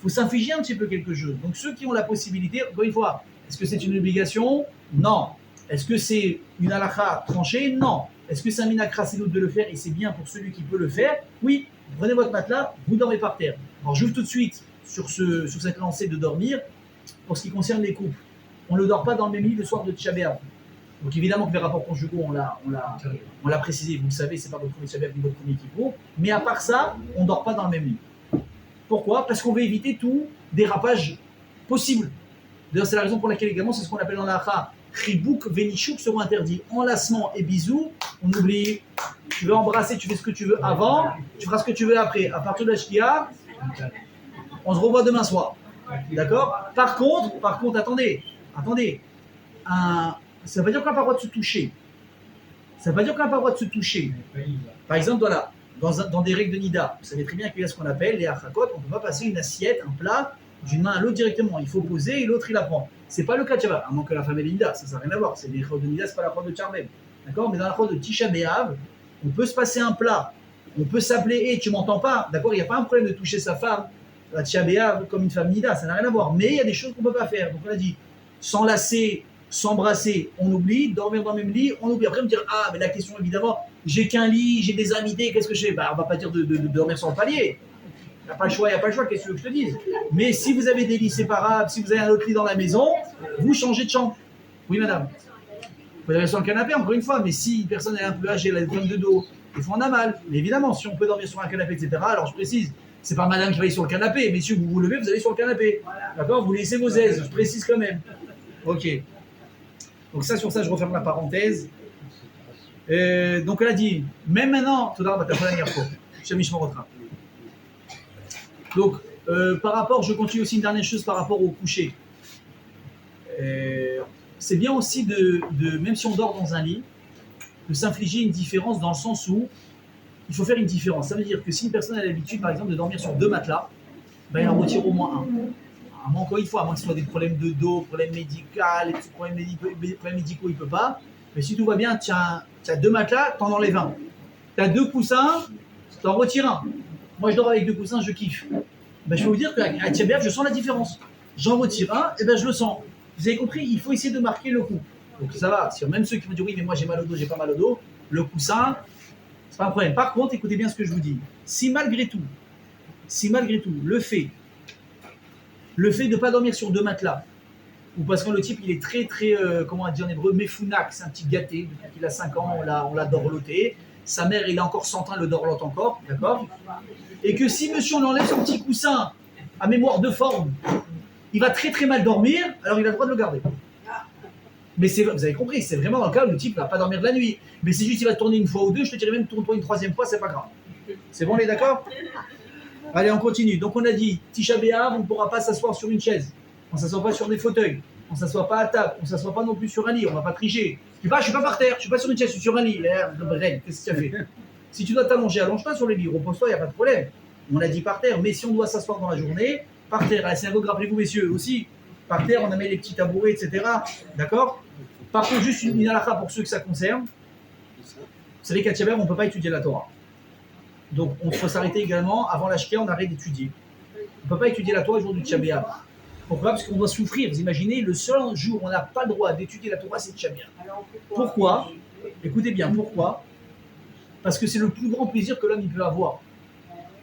Faut s'infliger un petit peu quelque chose. Donc, ceux qui ont la possibilité, encore une fois, est-ce que c'est une obligation? Non. Est-ce que c'est une halakha tranchée? Non. Est-ce que c'est un minakra c'est de le faire et c'est bien pour celui qui peut le faire? Oui. Prenez votre matelas, vous dormez par terre. Alors, j'ouvre tout de suite sur cette lancée de dormir. Pour ce qui concerne les couples, on ne dort pas dans le même lit le soir de Tchabéa. Donc évidemment que les rapports conjugaux, on l'a précisé, vous le savez, c'est pas votre premier Tchabéa ni votre premier Kippour. Mais à part ça, on ne dort pas dans le même lit. Pourquoi? Parce qu'on veut éviter tout dérapage possible. D'ailleurs, c'est la raison pour laquelle également, c'est ce qu'on appelle dans la Hacha, Chibouk, Venichouk seront interdits. Enlacement et bisous, on oublie. Tu veux embrasser, tu fais ce que tu veux avant, tu feras ce que tu veux après. À partir de la Shkia, on se revoit demain soir. D'accord? Par contre, attendez. Ça ne veut pas dire qu'on n'a pas le droit de se toucher. Ça ne veut pas dire qu'on n'a pas le droit de se toucher. Par exemple, voilà, dans des règles de Nida, vous savez très bien qu'il y a ce qu'on appelle les achakot, on ne peut pas passer une assiette, un plat, d'une main à l'autre directement. Il faut poser et l'autre il la prend. Ce n'est pas le cas de Shabbat, à moins que la femme ait Nida, ça n'a rien à voir. C'est les règles de Nida, ce n'est pas la règle de Tcharmel. D'accord? Mais dans la règle de Tisha B'Av, on peut se passer un plat, on peut s'appeler, et tu m'entends pas, d'accord? Il n'y a pas un problème de toucher sa femme. La Tisha B'Av comme une femme Nida, ça n'a rien à voir. Mais il y a des choses qu'on ne peut pas faire. Donc on a dit, s'enlacer, s'embrasser, on oublie, dormir dans le même lit, on oublie. Après me dire, ah, mais la question évidemment, j'ai qu'un lit, j'ai des invités, qu'est-ce que je fais? Bah, on va pas dire de dormir sur le palier. Il n'y a pas le choix, qu'est-ce que je te dise? Mais si vous avez des lits séparables, si vous avez un autre lit dans la maison, vous changez de chambre. Oui, madame. Vous pouvez dormir sur le canapé, encore une fois, mais si une personne est un peu âgée, elle a des problèmes de dos, des fois on a mal. Mais évidemment, si on peut dormir sur un canapé, etc., alors je précise, c'est pas madame qui va aller sur le canapé, messieurs, vous vous levez, vous allez sur le canapé. D'accord? Vous laissez vos aises, je précise quand même. Ok. Donc ça, sur ça, je referme la parenthèse. Donc elle a dit, même maintenant, tout d'abord, t'as pas la dernière fois. Donc, par rapport, je continue aussi une dernière chose par rapport au coucher. C'est bien aussi même si on dort dans un lit, de s'infliger une différence dans le sens où il faut faire une différence. Ça veut dire que si une personne a l'habitude, par exemple, de dormir sur 2 matelas, ben, il en retire au moins un. Encore une fois, à moins que ce soit des problèmes de dos, problèmes médicaux, problèmes médicaux, il ne peut pas. Mais si tout va bien, tu as 2 matelas, tu en enlèves un. Tu as 2 coussins, tu en retires un. Moi, je dors avec 2 coussins, je kiffe. Ben, je peux vous dire qu'à Tchabéa, je sens la différence. J'en retire un, et ben, je le sens. Vous avez compris, il faut essayer de marquer le coup. Donc ça va, même ceux qui vont dire oui, mais moi j'ai mal au dos, j'ai pas mal au dos, le coussin, c'est pas un problème. Par contre, écoutez bien ce que je vous dis. Si malgré tout, le fait de ne pas dormir sur 2 matelas, ou parce que le type il est très très, comment on dit en hébreu, méfounak, c'est un petit gâté, depuis qu'il a 5 ans, on l'a dorloté, sa mère il a encore 100 ans, elle le dorlote encore, d'accord? Et que si monsieur on enlève son petit coussin à mémoire de forme, il va très très mal dormir, alors il a le droit de le garder. Mais vous avez compris, c'est vraiment dans le cas où le type ne va pas dormir de la nuit. Mais c'est juste qu'il va tourner une fois ou deux, je te dirais même tourne-toi une 3e fois, c'est pas grave. C'est bon, on est d'accord? Allez, on continue. Donc on a dit, Tisha B'Av, on ne pourra pas s'asseoir sur une chaise. On ne s'assoit pas sur des fauteuils. On ne s'assoit pas à table. On ne s'assoit pas non plus sur un lit. On ne va pas tricher. Tu vas, je ne suis pas par terre, je ne suis pas sur une chaise, je suis sur un lit. Qu'est-ce que tu as fait? Si tu dois t'allonger, allonge-toi sur le lit, repose-toi, il n'y a pas de problème. On a dit par terre, mais si on doit s'asseoir dans la journée, par terre. À la synagogue, rappelez-vous, messieurs, aussi, par terre, on a mis les petits tabourets, etc. D'accord? Par contre, juste une halakha pour ceux que ça concerne. Vous savez qu'à Tchabéa, on ne peut pas étudier la Torah. Donc, on faut s'arrêter également. Avant la Shkia, on arrête d'étudier. On ne peut pas étudier la Torah le jour du Tchabéa. Pourquoi? Parce qu'on doit souffrir. Vous imaginez, le seul jour où on n'a pas le droit d'étudier la Torah, c'est Tchabéa. Pourquoi? Écoutez bien, pourquoi? Parce que c'est le plus grand plaisir que l'homme il peut avoir.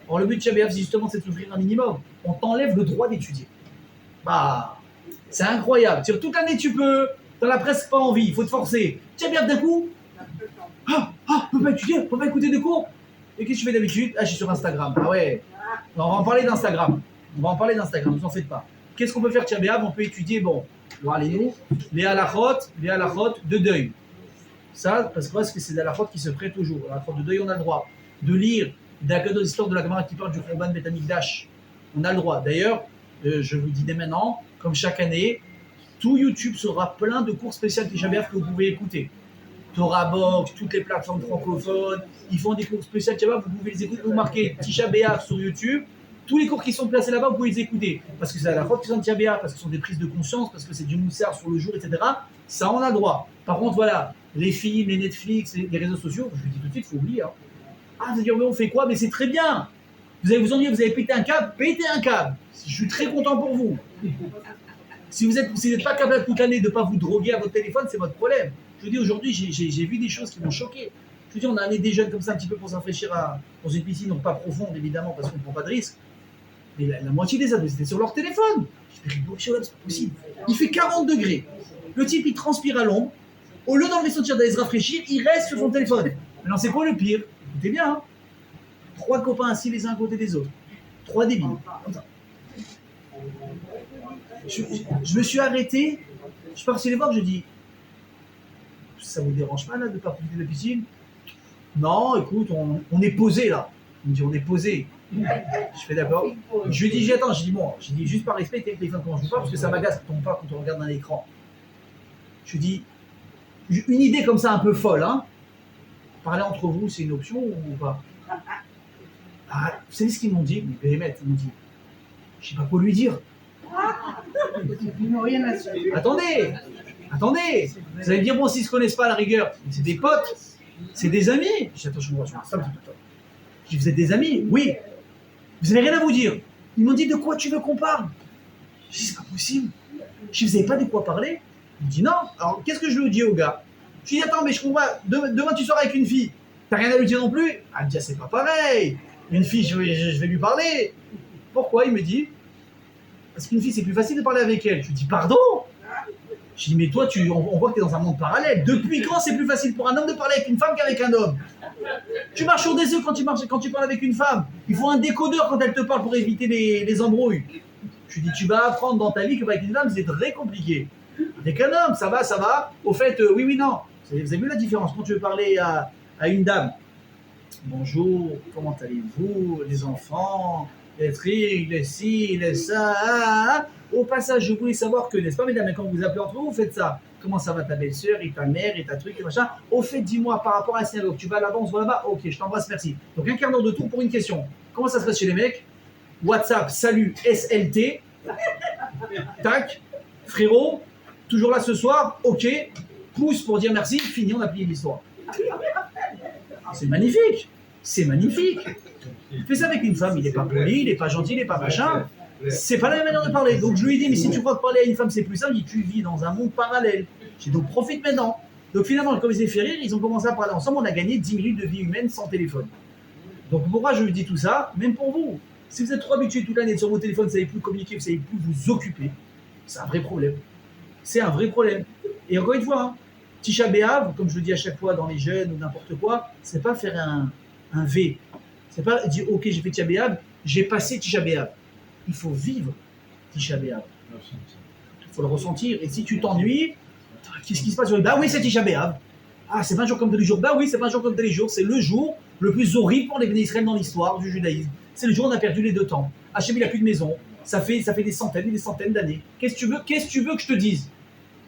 Or, le but de Tchabéa, c'est justement de souffrir un minimum. On t'enlève le droit d'étudier. Bah, c'est incroyable. Toute l'année, tu peux. T'en as presque pas envie, il faut te forcer. Tiens bien d'un coup. On peut pas écouter des cours. Et qu'est-ce que tu fais d'habitude? Ah, je suis sur Instagram. Ah ouais. Non, on va en parler d'Instagram. Ne vous en faites pas. Qu'est-ce qu'on peut faire, Tchabéab? On peut étudier, bon, allez-nous, les halachot de deuil. Ça, parce que c'est des halachot qui se prêtent toujours. Les halachot de deuil, on a le droit de lire des histoires de la Gemara qui parle du Khurban Bet Hamikdash. On a le droit. D'ailleurs, je vous dis dès maintenant, comme chaque année, tout YouTube sera plein de cours spéciaux Tchabéab que vous pouvez écouter. Torah Box, toutes les plateformes francophones, ils font des cours spéciaux Tchabéab, vous pouvez les écouter. Vous marquez Tisha B'Av sur YouTube. Tous les cours qui sont placés là-bas, vous pouvez les écouter. Parce que c'est à la fois qui sont de Tchabéab, parce que ce sont des prises de conscience, parce que c'est du moussard sur le jour, etc. Ça, on a droit. Par contre, voilà, les films, les Netflix, les réseaux sociaux, je vous dis tout de suite, il faut oublier. Hein. Ah, vous allez dire, mais on fait quoi? Mais c'est très bien. Vous allez vous ennuyer, vous avez pété un câble, pétez un câble. Je suis très content pour vous. Si vous n'êtes pas capable toute l'année de ne pas vous droguer à votre téléphone, c'est votre problème. Je vous dis, aujourd'hui, j'ai vu des choses qui m'ont choqué. Je vous dis, on a amené des jeunes comme ça un petit peu pour s'enfraîchir dans une piscine, donc pas profonde évidemment, parce qu'on ne prend pas de risque. Mais la moitié des ados étaient sur leur téléphone. Je dis, c'est pas possible. Il fait 40 degrés. Le type, il transpire à l'ombre. Au lieu d'enlever son tir d'aller se rafraîchir, il reste sur son téléphone. Maintenant, c'est quoi le pire? Écoutez bien, hein. 3 copains assis les uns à côté des autres. 3 débiles. Je me suis arrêté. Je suis parti les voir, je dis, ça vous dérange pas là de ne pas profiter de la piscine? Non, écoute, on est posé là. Il me dit, on est posé. Je fais d'accord. Je lui dis, j'attends, je dis, bon, juste par respect, tes téléphones, comment je ne joue pas, parce que ça m'agace quand on parle, quand on regarde un écran. Je lui dis, une idée comme ça un peu folle, hein. Parler entre vous, c'est une option ou pas? Ah, vous savez ce qu'ils m'ont dit? Ils m'ont dit, je sais pas quoi lui dire. Ils n'ont rien à se dire. Attendez. Vous allez me dire, bon, s'ils ne se connaissent pas à la rigueur, c'est des potes, c'est des amis. Je dis, attends, je me vois, ça un petit peu. Je dis, vous êtes des amis? Oui. Vous n'avez rien à vous dire. Ils m'ont dit, de quoi tu veux qu'on parle? Je dis, c'est pas possible. Je dis, vous n'avez pas de quoi parler? Il me dit, non. Alors, qu'est-ce que je lui dis au gars? Je lui dis, attends, mais je comprends, demain tu sors avec une fille. T'as rien à lui dire non plus? Elle me dit, ah, c'est pas pareil. Une fille, je vais lui parler. Pourquoi? Il me dit, parce qu'une fille, c'est plus facile de parler avec elle. Je lui dis, pardon? Je dis, mais toi, on voit que tu es dans un monde parallèle. Depuis quand c'est plus facile pour un homme de parler avec une femme qu'avec un homme? Tu marches sur des œufs quand tu parles avec une femme. Il faut un décodeur quand elle te parle pour éviter les embrouilles. Je lui dis, tu vas apprendre dans ta vie qu'avec une femme, c'est très compliqué. Avec un homme, ça va. Au fait, oui, non. Vous avez vu la différence? Quand tu veux parler à une dame, bonjour, comment allez-vous, les enfants, les trucs, les ci, les ça. Au passage, je voulais savoir que, n'est-ce pas, mesdames, quand vous appelez entre vous, vous faites ça. Comment ça va ta belle-sœur et ta mère et ta truc et machin? Au fait, dis-moi par rapport à la synagogue, tu vas là-bas, on se voit là-bas? Ok, je t'embrasse, merci. Donc, un quart d'heure de tour pour une question. Comment ça se passe chez les mecs? WhatsApp, salut, SLT. Tac, frérot, toujours là ce soir? Ok, pouce pour dire merci, fini, on a plié l'histoire. C'est magnifique. Fais ça avec une femme, il n'est pas poli, il n'est pas gentil, il n'est pas machin. C'est pas la même manière de parler. Donc je lui ai dit, mais si tu crois que parler à une femme c'est plus simple, tu vis dans un monde parallèle. J'ai donc profite maintenant. Donc finalement, comme ils ont fait rire, ils ont commencé à parler ensemble, on a gagné 10 minutes de vie humaine sans téléphone. Donc pourquoi je lui dis tout ça? Même pour vous. Si vous êtes trop habitué toute l'année sur vos téléphones, vous ne savez plus communiquer, vous ne savez plus vous occuper, c'est un vrai problème. Et encore une fois, hein, Tisha B'Av, comme je le dis à chaque fois dans les jeunes ou n'importe quoi, c'est pas faire un V. C'est pas dire, ok, j'ai fait Tisha B'Av, j'ai passé Tisha B'Av. Il faut vivre Tisha B'Av. Il faut le ressentir. Et si tu t'ennuies, qu'est-ce qui se passe? Bah oui, c'est Tisha B'Av. Ah, c'est pas un jour comme tous les jours. Bah oui, c'est pas un jour comme tous les jours. C'est le jour le plus horrible pour les Béné Israël dans l'histoire du judaïsme. C'est le jour où on a perdu les 2 temps. Hachem, il n'a plus de maison. Ça fait des centaines et des centaines d'années. Qu'est-ce que tu veux que je te dise?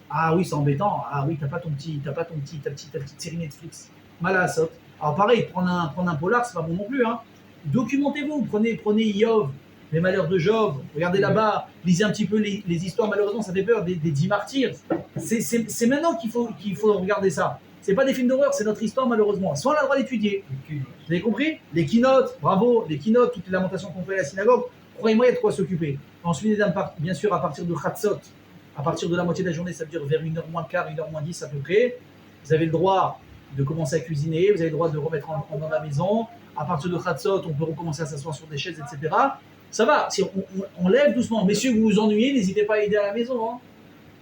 Ah oui, c'est embêtant. Ah oui, t'as pas ta petite série Netflix. Mal à la saute. Alors pareil, prendre un polar, c'est pas bon non plus. Hein. Documentez-vous. Prenez Iov, les malheurs de Job. Regardez là-bas. Lisez un petit peu les histoires. Malheureusement, ça fait peur des 10 martyrs. C'est maintenant qu'il faut regarder ça. C'est pas des films d'horreur, c'est notre histoire malheureusement. Soit on a le droit d'étudier. Vous avez compris? Les keynotes, bravo, les keynotes, toutes les lamentations qu'on fait à la synagogue. Croyez-moi, il y a de quoi s'occuper. Ensuite, bien sûr, à partir de Khatsot, à partir de la moitié de la journée, ça veut dire vers 1h moins le quart, 1h moins 10 à peu près, vous avez le droit de commencer à cuisiner, vous avez le droit de remettre dans la maison. À partir de Khatsot, on peut recommencer à s'asseoir sur des chaises, etc. Ça va, si on lève doucement. Messieurs, vous vous ennuyez, n'hésitez pas à aider à la maison. Hein.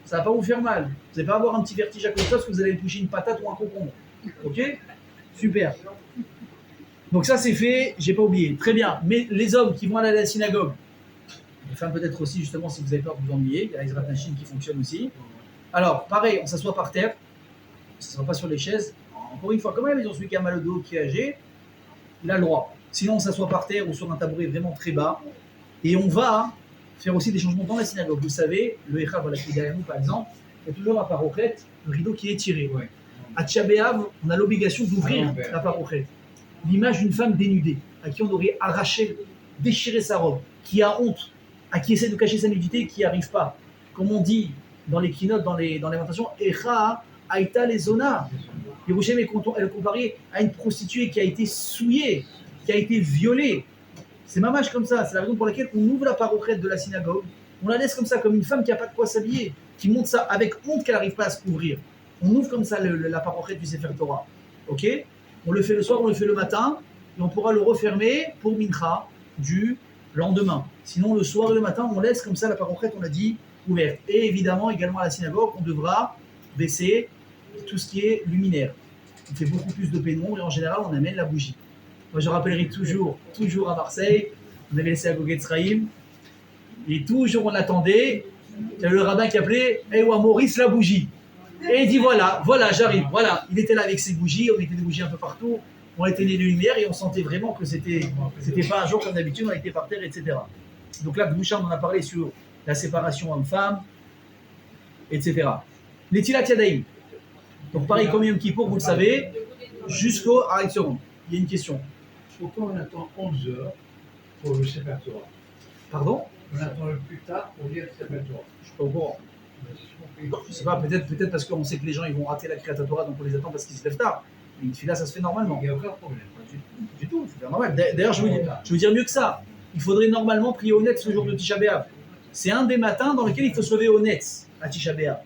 Ça va pas vous faire mal. Vous n'allez pas avoir un petit vertige à côté de ça parce que vous allez toucher une patate ou un concombre. Ok? Super. Donc ça c'est fait, j'ai pas oublié. Très bien. Mais les hommes qui vont aller à la synagogue, les femmes peut-être aussi justement si vous avez peur de vous ennuyer, il y a l'Israt Nashim qui fonctionne aussi. Alors pareil, on s'assoit par terre, on ne s'assoit pas sur les chaises. Encore une fois, comme à la maison, celui qui a mal au dos, qui est âgé, il a le droit. Sinon on s'assoit par terre ou sur un tabouret vraiment très bas. Et on va faire aussi des changements dans la synagogue. Vous savez, le Echav, voilà, qui est derrière nous par exemple, il y a toujours la parochette, le rideau qui est tiré. Ouais. À Tisha B'Av, on a l'obligation d'ouvrir la parochette. L'image d'une femme dénudée, à qui on aurait arraché, déchiré sa robe, qui a honte, à qui essaie de cacher sa nudité et qui n'y arrive pas. Comme on dit dans les keynotes, dans les lamentations, Echa Aïta les Zona. Yerushalem est le comparé à une prostituée qui a été souillée, qui a été violée. C'est mamage comme ça, c'est la raison pour laquelle on ouvre la parochette de la synagogue, on la laisse comme ça, comme une femme qui n'a pas de quoi s'habiller, qui monte ça avec honte qu'elle n'arrive pas à se couvrir. On ouvre comme ça la parochette du Sefer Torah. Ok? On le fait le soir, on le fait le matin, et on pourra le refermer pour Mincha du lendemain. Sinon, le soir et le matin, on laisse comme ça la parochette, on l'a dit, ouverte. Et évidemment, également à la synagogue, on devra baisser tout ce qui est luminaire. On fait beaucoup plus de pénombre et en général, on amène la bougie. Moi, je rappellerai toujours à Marseille, on avait laissé à Goguet-Sraïm, et toujours on attendait, il y avait le rabbin qui appelait « Eh ouais, Maurice, la bougie !» Et il dit voilà, j'arrive, voilà. Il était là avec ses bougies, on mettait des bougies un peu partout, on éteignait les lumières et on sentait vraiment que c'était pas un jour comme d'habitude, on était par terre, etc. Donc là, Bouchard, on en a parlé sur la séparation homme-femme, etc. Les Tilat Yadayim. Donc pareil, comme Yom Kippour, vous le savez, jusqu'au... Arrête une seconde, il y a une question. Pourquoi on attend 11 heures pour le Sefer Torah? Pardon? On attend le plus tard pour lire le Sefer Torah. Je suis pas au courant. Je sais pas, peut-être parce qu'on sait que les gens ils vont rater la Kriyat Torah, donc on les attend parce qu'ils se lèvent tard. Mais une fila, ça se fait normalement. Il n'y a aucun problème. Du tout, c'est normal. D'ailleurs, je vais vous dire mieux que ça. Il faudrait normalement prier au net ce jour de Tisha B'Av. C'est un des matins dans lesquels il faut se lever au net à Tisha B'Av.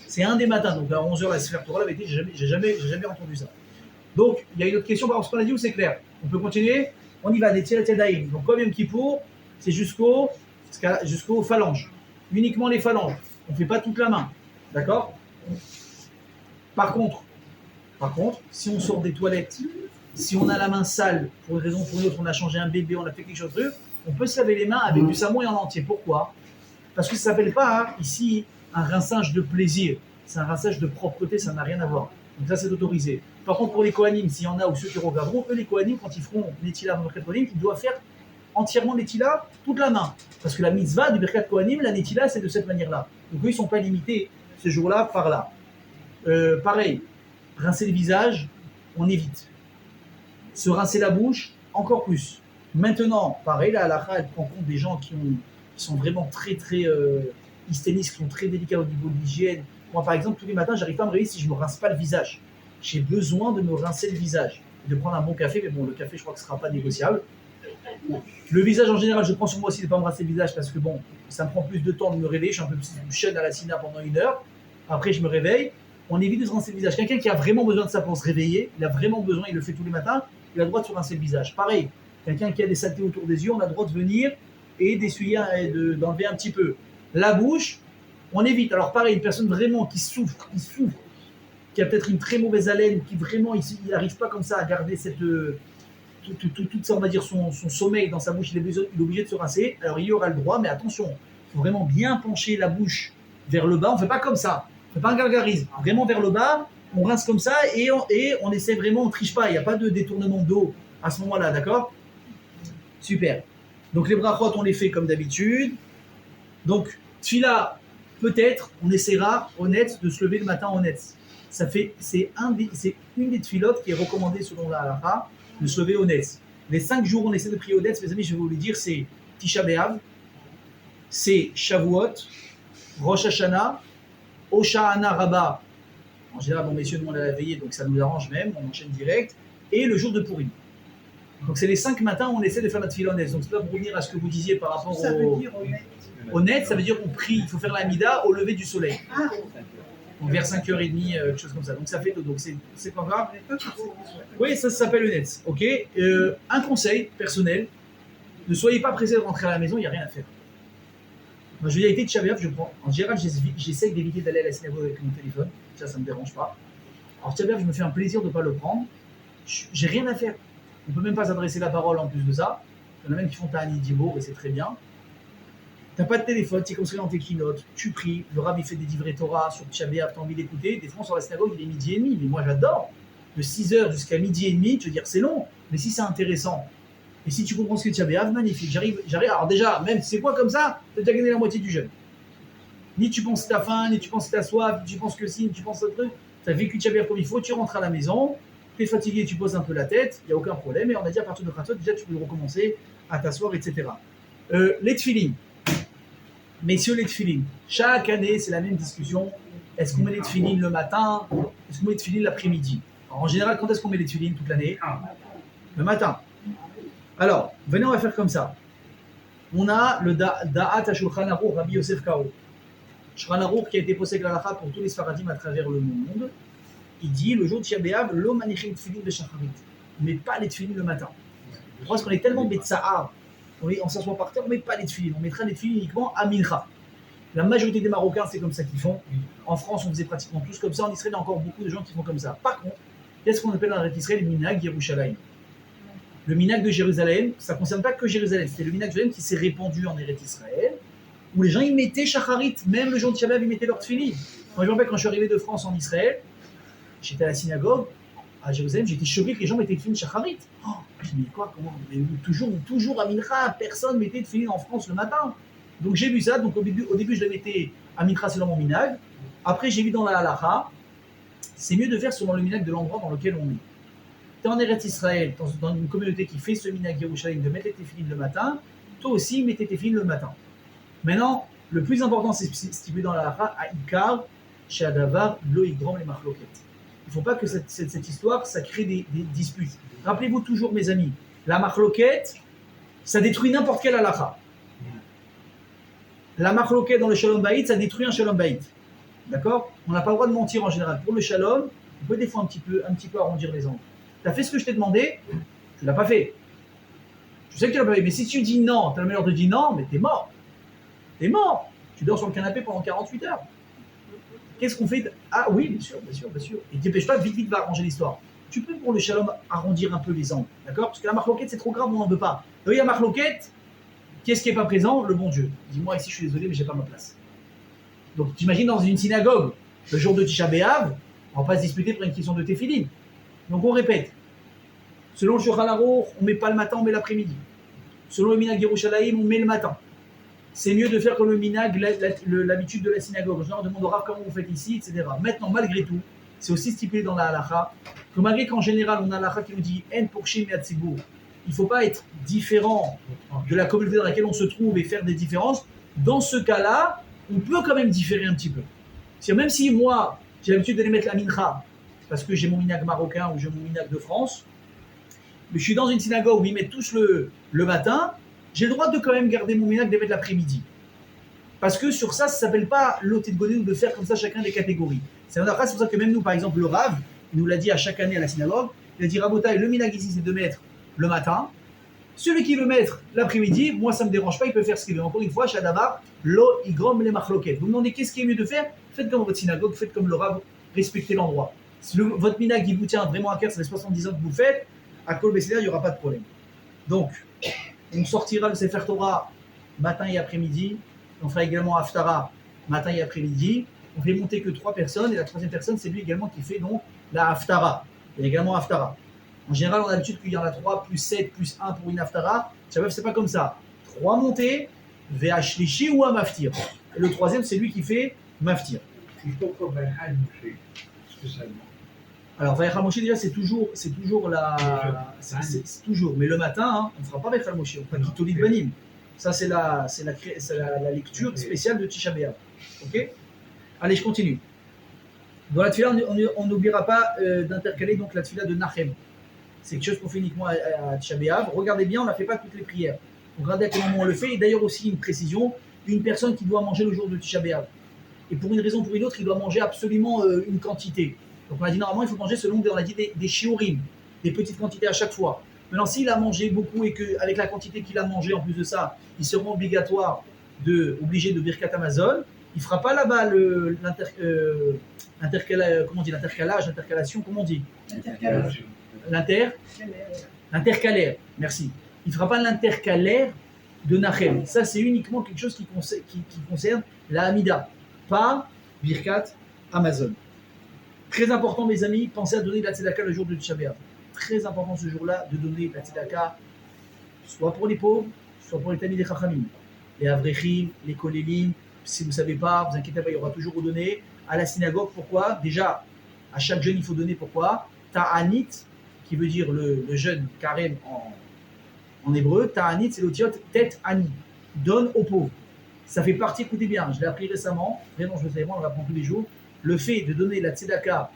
C'est un des matins. Donc à 11h, la Sefer Torah l'avait dit, j'ai jamais entendu ça. Donc, il y a une autre question par rapport à ce qu'on a dit ou c'est clair? On peut continuer? On y va, des Tilat Yadayim. Donc, comme Yom Kippour, c'est jusqu'aux phalanges. Uniquement les phalanges. On ne fait pas toute la main. D'accord? Par contre, si on sort des toilettes, si on a la main sale, pour une raison ou pour une autre, on a changé un bébé, on a fait quelque chose d'autre, on peut se laver les mains avec du savon et en entier. Pourquoi? Parce que ça ne s'appelle pas ici un rinçage de plaisir. C'est un rinçage de propreté, ça n'a rien à voir. Donc ça, c'est autorisé. Par contre, pour les Kohanim, s'il y en a ou ceux qui regarderont, eux, les Kohanim, quand ils feront l'Etila dans le Birkat Kohanim, ils doivent faire entièrement l'Etila toute la main. Parce que la mitzvah du Birkat Kohanim, la Netila, c'est de cette manière-là. Donc eux, ils ne sont pas limités ce jour-là par là. Pareil, rincer le visage, on évite. Se rincer la bouche, encore plus. Maintenant, pareil, la halakha, elle prend compte des gens qui sont vraiment très, très hysténistes, qui sont très délicats au niveau de l'hygiène. Moi, par exemple, tous les matins, j'arrive pas à me réveiller si je ne me rince pas le visage. J'ai besoin de me rincer le visage, de prendre un bon café, mais bon, le café, je crois que ce ne sera pas négociable. Le visage, en général, je prends sur moi aussi de ne pas me rincer le visage parce que bon, ça me prend plus de temps de me réveiller. Je suis un peu plus jeune à la Sina pendant 1 heure. Après, je me réveille. On évite de se rincer le visage. Quelqu'un qui a vraiment besoin de ça pour se réveiller, il a vraiment besoin, il le fait tous les matins, il a le droit de se rincer le visage. Pareil, quelqu'un qui a des saletés autour des yeux, on a le droit de venir et d'essuyer, d'enlever un petit peu. La bouche, on évite. Alors pareil, une personne vraiment qui souffre, qui a peut-être une très mauvaise haleine, qui vraiment, il n'arrive pas comme ça à garder cette... tout ça, on va dire, son sommeil dans sa bouche, il est obligé de se rincer. Alors il y aura le droit, mais attention, il faut vraiment bien pencher la bouche vers le bas. On ne fait pas comme ça, on ne fait pas un gargarisme. Vraiment vers le bas, on rince comme ça et on essaie vraiment, on ne triche pas. Il n'y a pas de détournement d'eau à ce moment-là, d'accord? Super. Donc les brachot, on les fait comme d'habitude. Donc, tfila, peut-être, on essaiera honnête de se lever le matin honnête. C'est une des tfilotes qui est recommandée selon la halakha, de se lever honnête. Les 5 jours où on essaie de prier honnête, mes amis, je vais vous le dire, c'est Tisha B'Av, c'est Shavuot, Rosh Hashanah, Hosha'ana Rabbah. En général, bon, messieurs, nous on a la veillée, donc ça nous arrange même, on enchaîne direct. Et le jour de Purim. Donc c'est les 5 matins où on essaie de faire notre tefila honnête. Donc c'est pas pour revenir à ce que vous disiez par rapport Ça veut dire honnête. Honnête, ça veut dire qu'on prie, il faut faire la Mida au lever du soleil. Ah, Donc vers 5h30, quelque chose comme ça. Donc ça fait donc c'est pas grave. on n'est pas forcément. Oui, ça s'appelle honnête. Ok. Un conseil personnel, ne soyez pas pressé de rentrer à la maison, il n'y a rien à faire. Moi, je veux dire, avec Tisha B'Av, je prends. En général, j'essaie d'éviter d'aller à la synagogue avec mon téléphone. Ça me dérange pas. Alors, Tisha B'Av, je me fais un plaisir de ne pas le prendre. J'ai rien à faire. On ne peut même pas s'adresser la parole en plus de ça. Il y en a même qui font Ta'ani Dibour et c'est très bien. Tu n'as pas de téléphone, tu es construit dans tes keynotes, tu pries, le rab il fait des divrei Torah sur Tisha B'Av, tu as envie d'écouter. Des fois, sur la synagogue, il est midi et demi. Mais moi, j'adore. De 6h jusqu'à midi et demi, tu veux dire, c'est long. Mais si c'est intéressant, et si tu comprends ce que Tisha B'Av, magnifique. J'arrive. Alors déjà, même c'est quoi comme ça, tu as déjà gagné la moitié du jeûne. Ni tu penses que tu as faim, ni tu penses que tu as soif, ni tu penses que si, ni tu penses que truc. Tu as vécu Tisha B'Av comme il faut, tu rentres à la maison, tu es fatigué, tu poses un peu la tête, il n'y a aucun problème. Et on a dit à partir de Khatsot, déjà tu peux recommencer à t'asseoir, etc. Les tefilines. Messieurs, les tefilines. Chaque année, c'est la même discussion. Est-ce qu'on met les tefilines le matin? Est-ce qu'on met les tefilines l'après-midi? En général, quand est-ce qu'on met les tefilines toute l'année? Le matin. Alors, venez, on va faire comme ça. On a le Da'at HaShulchan Aruch Rabbi Yosef Karo. Shulchan Aruch qui a été posé avec la pour tous les Sfaradim à travers le monde. Il dit, le jour de Tisha B'Av, lo manichim tefilin bechacharit. Mais pas les tefilin le matin. Parce qu'on est tellement betsahar, on s'assoit par terre, on ne met pas les tefilin. On mettra les tefilin uniquement à mincha. La majorité des Marocains, c'est comme ça qu'ils font. En France, on faisait pratiquement tous comme ça. En Israël, il y a encore beaucoup de gens qui font comme ça. Par contre, qu'est-ce qu'on appelle dans Israël le minhag Yerushalayim? Le minhag de Jérusalem, ça ne concerne pas que Jérusalem. C'est le minhag de Jérusalem qui s'est répandu en Eretz Israël, où les gens ils mettaient shacharit, même le jour de Tisha B'Av, ils mettaient leur tefilin. Moi, je me rappelle quand je suis arrivé de France en Israël, j'étais à la synagogue à Jérusalem, j'étais choqué que les gens mettaient tefilin shacharit. Oh, je me dis quoi, comment? Mais toujours à mincha, personne mettait tefilin en France le matin. Donc j'ai vu ça, donc au début je le mettais à mincha selon mon minhag. Après j'ai vu dans la halacha, c'est mieux de faire selon le minhag de l'endroit dans lequel on est. Tu es en Eretz Israël, dans une communauté qui fait ce minhag Yerushalayim de mettre les tefilin le matin, toi aussi mets tes tefilin le matin. Maintenant, le plus important c'est stipulé dans la halacha, à Ikar, chez Adavar, lo yigrom les machloket. Il ne faut pas que cette histoire, ça crée des disputes. Rappelez-vous toujours mes amis, la machloket, ça détruit n'importe quelle halacha. La machloket dans le shalom bayit, ça détruit un shalom bayit. D'accord? On n'a pas le droit de mentir en général. Pour le shalom, on peut des fois un petit peu arrondir les angles. Tu as fait ce que je t'ai demandé, tu ne l'as pas fait. Je sais que tu l'as pas fait, mais si tu dis non, tu as le meilleur de dire non, mais t'es mort. T'es mort. Tu dors sur le canapé pendant 48 heures. Qu'est-ce qu'on fait? Ah oui, bien sûr. Et ne dépêche pas, vite, va arranger l'histoire. Tu peux pour le shalom arrondir un peu les angles. D'accord? Parce que la machloket, c'est trop grave, on n'en veut pas. Il y a machloket. Qu'est-ce qui n'est pas présent? Le bon Dieu. Dis-moi ici, je suis désolé, mais j'ai pas ma place. Donc, t'imagines dans une synagogue, le jour de Tisha B'Av, on va pas se disputer pour une question de tefilin. Donc, on répète. Selon le Shulchan Aruch, on met pas le matin, on met l'après-midi. Selon le minhag Yerushalayim, on met le matin. C'est mieux de faire comme le minhag, l'habitude de la synagogue. En général, on demande au rav comment vous faites ici, etc. Maintenant, malgré tout, c'est aussi stipulé dans la halacha que malgré qu'en général, on a la halacha qui nous dit « En porshim et atzibur », il ne faut pas être différent de la communauté dans laquelle on se trouve et faire des différences. Dans ce cas-là, on peut quand même différer un petit peu. Même si moi, j'ai l'habitude d'aller mettre la mincha, parce que j'ai mon minhag marocain ou j'ai mon minhag de France, mais je suis dans une synagogue où ils mettent tous le matin, j'ai le droit de quand même garder mon minhag de mettre l'après-midi. Parce que sur ça ne s'appelle pas l'ôté de Godé ou de faire comme ça chacun des catégories. C'est pour ça que même nous, par exemple, le Rav, il nous l'a dit à chaque année à la synagogue, il a dit Rabotaï, le minhag ici c'est de mettre le matin. Celui qui veut mettre l'après-midi, moi ça ne me dérange pas, il peut faire ce qu'il veut. Encore une fois, Shadavar, lo igrom les machloket. Vous me demandez qu'est-ce qui est mieux de faire? Faites comme votre synagogue, faites comme le Rav, respectez l'endroit. Si votre minhag il vous tient vraiment à cœur, ça fait 70 ans que vous faites, à Kol Besséder, il n'y aura pas de problème. Donc, on sortira le Sefer Torah matin et après-midi. On fera également Haftara matin et après-midi. On fait monter que 3 personnes, et la 3e personne, c'est lui également qui fait donc la Haftara. Il y a également Haftara. En général, on a l'habitude qu'il y en a 3, plus 7, plus 1 pour une Haftara. C'est pas comme ça. 3 montées, Ve'ashlishi ou à Maftir. Et le 3e, c'est lui qui fait Maftir. Il faut qu'on va à Moshe, spécialement. Alors, Vaïcha Moshe, déjà, c'est toujours c'est toujours. Mais le matin, hein, on ne fera pas Vaïcha Moshe, on fera Kitoli de Banim. Ça, c'est la lecture spéciale de Tisha B'Av. Ok? Allez, je continue. Dans la tefila, on n'oubliera pas d'intercaler donc la tefila de Nachem. C'est quelque chose qu'on fait uniquement à Tisha B'Av. Regardez bien, on ne la fait pas toutes les prières. Regardez à quel moment on le fait. Et d'ailleurs aussi une précision, une personne qui doit manger le jour de Tisha B'Av. Et pour une raison ou pour une autre, il doit manger absolument une quantité. Donc on a dit normalement il faut manger selon des shiurim, des petites quantités à chaque fois. Maintenant s'il a mangé beaucoup et qu'avec la quantité qu'il a mangé en plus de ça, il sera obligatoire obligé de Birkat Amazon, il ne fera pas là-bas l'intercalation, comment on dit L'intercalaire, merci. Il ne fera pas l'intercalaire de Nachem. Ça, c'est uniquement quelque chose qui concerne la Hamida, pas Birkat Amazon. Très important, mes amis, pensez à donner de la tzedaka le jour de Tisha B'Av. Très important ce jour-là de donner de la tzedaka, soit pour les pauvres, soit pour les Talmidei Chachamim, les Avrechim, les Kolélim. Si vous ne savez pas, vous inquiétez pas, il y aura toujours où donner. À la synagogue, pourquoi? Déjà, à chaque jeune, il faut donner pourquoi? Ta'anit, qui veut dire le jeune carême en hébreu. Ta'anit, c'est l'otiot tête ani. Donne aux pauvres. Ça fait partie, écoutez bien, je l'ai appris récemment, vraiment je le savais pas, on l'apprend tous les jours. Le fait de donner la tzedaka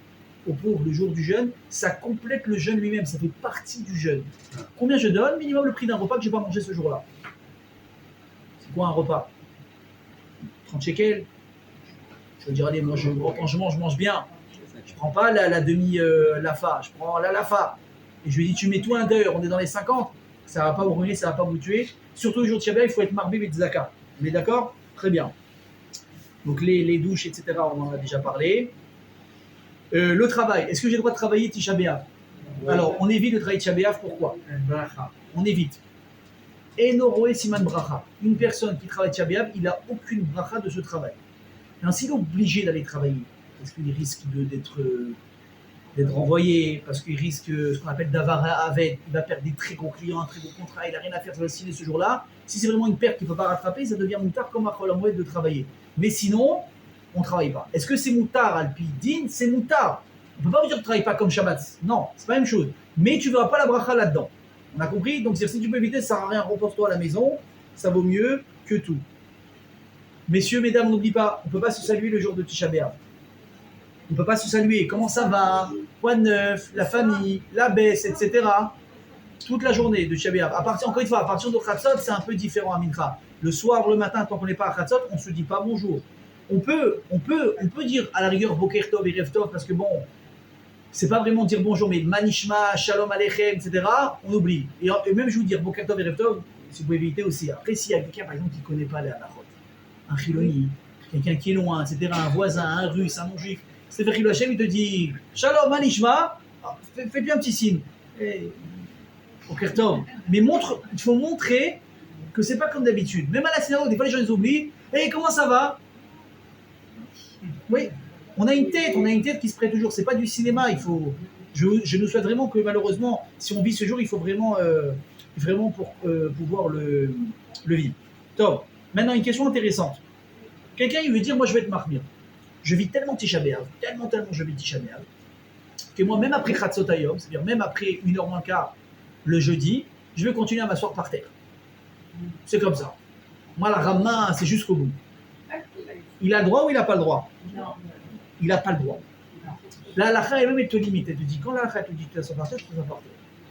aux pauvres le jour du jeûne, ça complète le jeûne lui-même, ça fait partie du jeûne. Combien je donne? Minimum le prix d'un repas que je n'ai pas mangé ce jour-là. C'est quoi un repas? 30 shekels. Je veux dire, allez, moi, quand je mange bien. Je ne prends pas la demi-lafa, je prends la lafa. Et je lui dis, tu mets tout un d'heure, on est dans les 50, ça ne va pas vous ruiner, ça ne va pas vous tuer. Surtout le jour de Shabbat, il faut être marbé et tzedaka. On est d'accord? Très bien. Donc les douches, etc., on en a déjà parlé. Le travail, est-ce que j'ai le droit de travailler Tisha B'Av? Alors, on évite de travailler Tisha B'Av, pourquoi? On évite. Enoroé Siman Bracha. Une personne qui travaille Tisha B'Av, il n'a aucune bracha de ce travail. Alors, s'il est obligé d'aller travailler, parce qu'il risque d'être renvoyé, parce qu'il risque ce qu'on appelle d'avara avec, il va perdre des très gros clients, un très gros contrat, il n'a rien à faire, ça va se signer ce jour-là. Si c'est vraiment une perte qu'il ne peut pas rattraper, ça devient moutard comme à Cholamoued de travailler. Mais sinon, on ne travaille pas. Est-ce que c'est moutard, Alpi Din? C'est moutard. On ne peut pas vous dire que tu ne travailles pas comme Shabbat. Non, c'est pas la même chose. Mais tu ne verras pas la bracha là-dedans. On a compris? Donc si tu peux éviter, ça ne sert à rien, repose-toi à la maison, ça vaut mieux que tout. Messieurs, mesdames, n'oublie pas, on ne peut pas se saluer le jour de Tisha B'Av. On ne peut pas se saluer. Comment ça va? Quoi de neuf? La famille, la baisse, etc. Toute la journée de Tisha B'Av. Encore une fois, à partir de Chatzot, c'est un peu différent à Mincha. Le soir, le matin, tant qu'on n'est pas à Chatzot, on ne se dit pas bonjour. On peut dire à la rigueur Boker Tov et Rev Tov, parce que bon, c'est pas vraiment dire bonjour, mais Manishma, Shalom Aleichem, etc. On oublie. Et même je vous dire Boker Tov et Rev Tov, si vous pouvez éviter aussi. Après, s'il y a quelqu'un, par exemple, qui ne connaît pas les halachot, un chiloni, quelqu'un qui est loin, etc., un voisin, un russe, un non-juif, c'est fait Hachem, il te dit Shalom Manishma, fais bien un petit signe. Boker Tov. Mais il faut montrer que c'est pas comme d'habitude. Même à la synagogue, des fois les gens les oublient. Hey, comment ça va? Oui, on a une tête qui se prête toujours. C'est pas du cinéma. Je nous souhaite vraiment que malheureusement, si on vit ce jour, il faut vraiment pour pouvoir le vivre. Top. Maintenant, une question intéressante. Quelqu'un il veut dire, moi je vais être marmire. Je vis tellement Tisha B'Av, tellement je vis Tisha B'Av, que moi même après Chatzot Hayom, c'est-à-dire même après 1h moins quart le jeudi, je vais continuer à m'asseoir par terre. C'est comme ça. Moi la Rama, c'est jusqu'au bout. Il a le droit ou il n'a pas le droit? Non. Il n'a pas le droit. La halakha, elle-même, elle te limite. Elle te dit, quand la halakha te dit que tu t'assois par terre, je te par terre.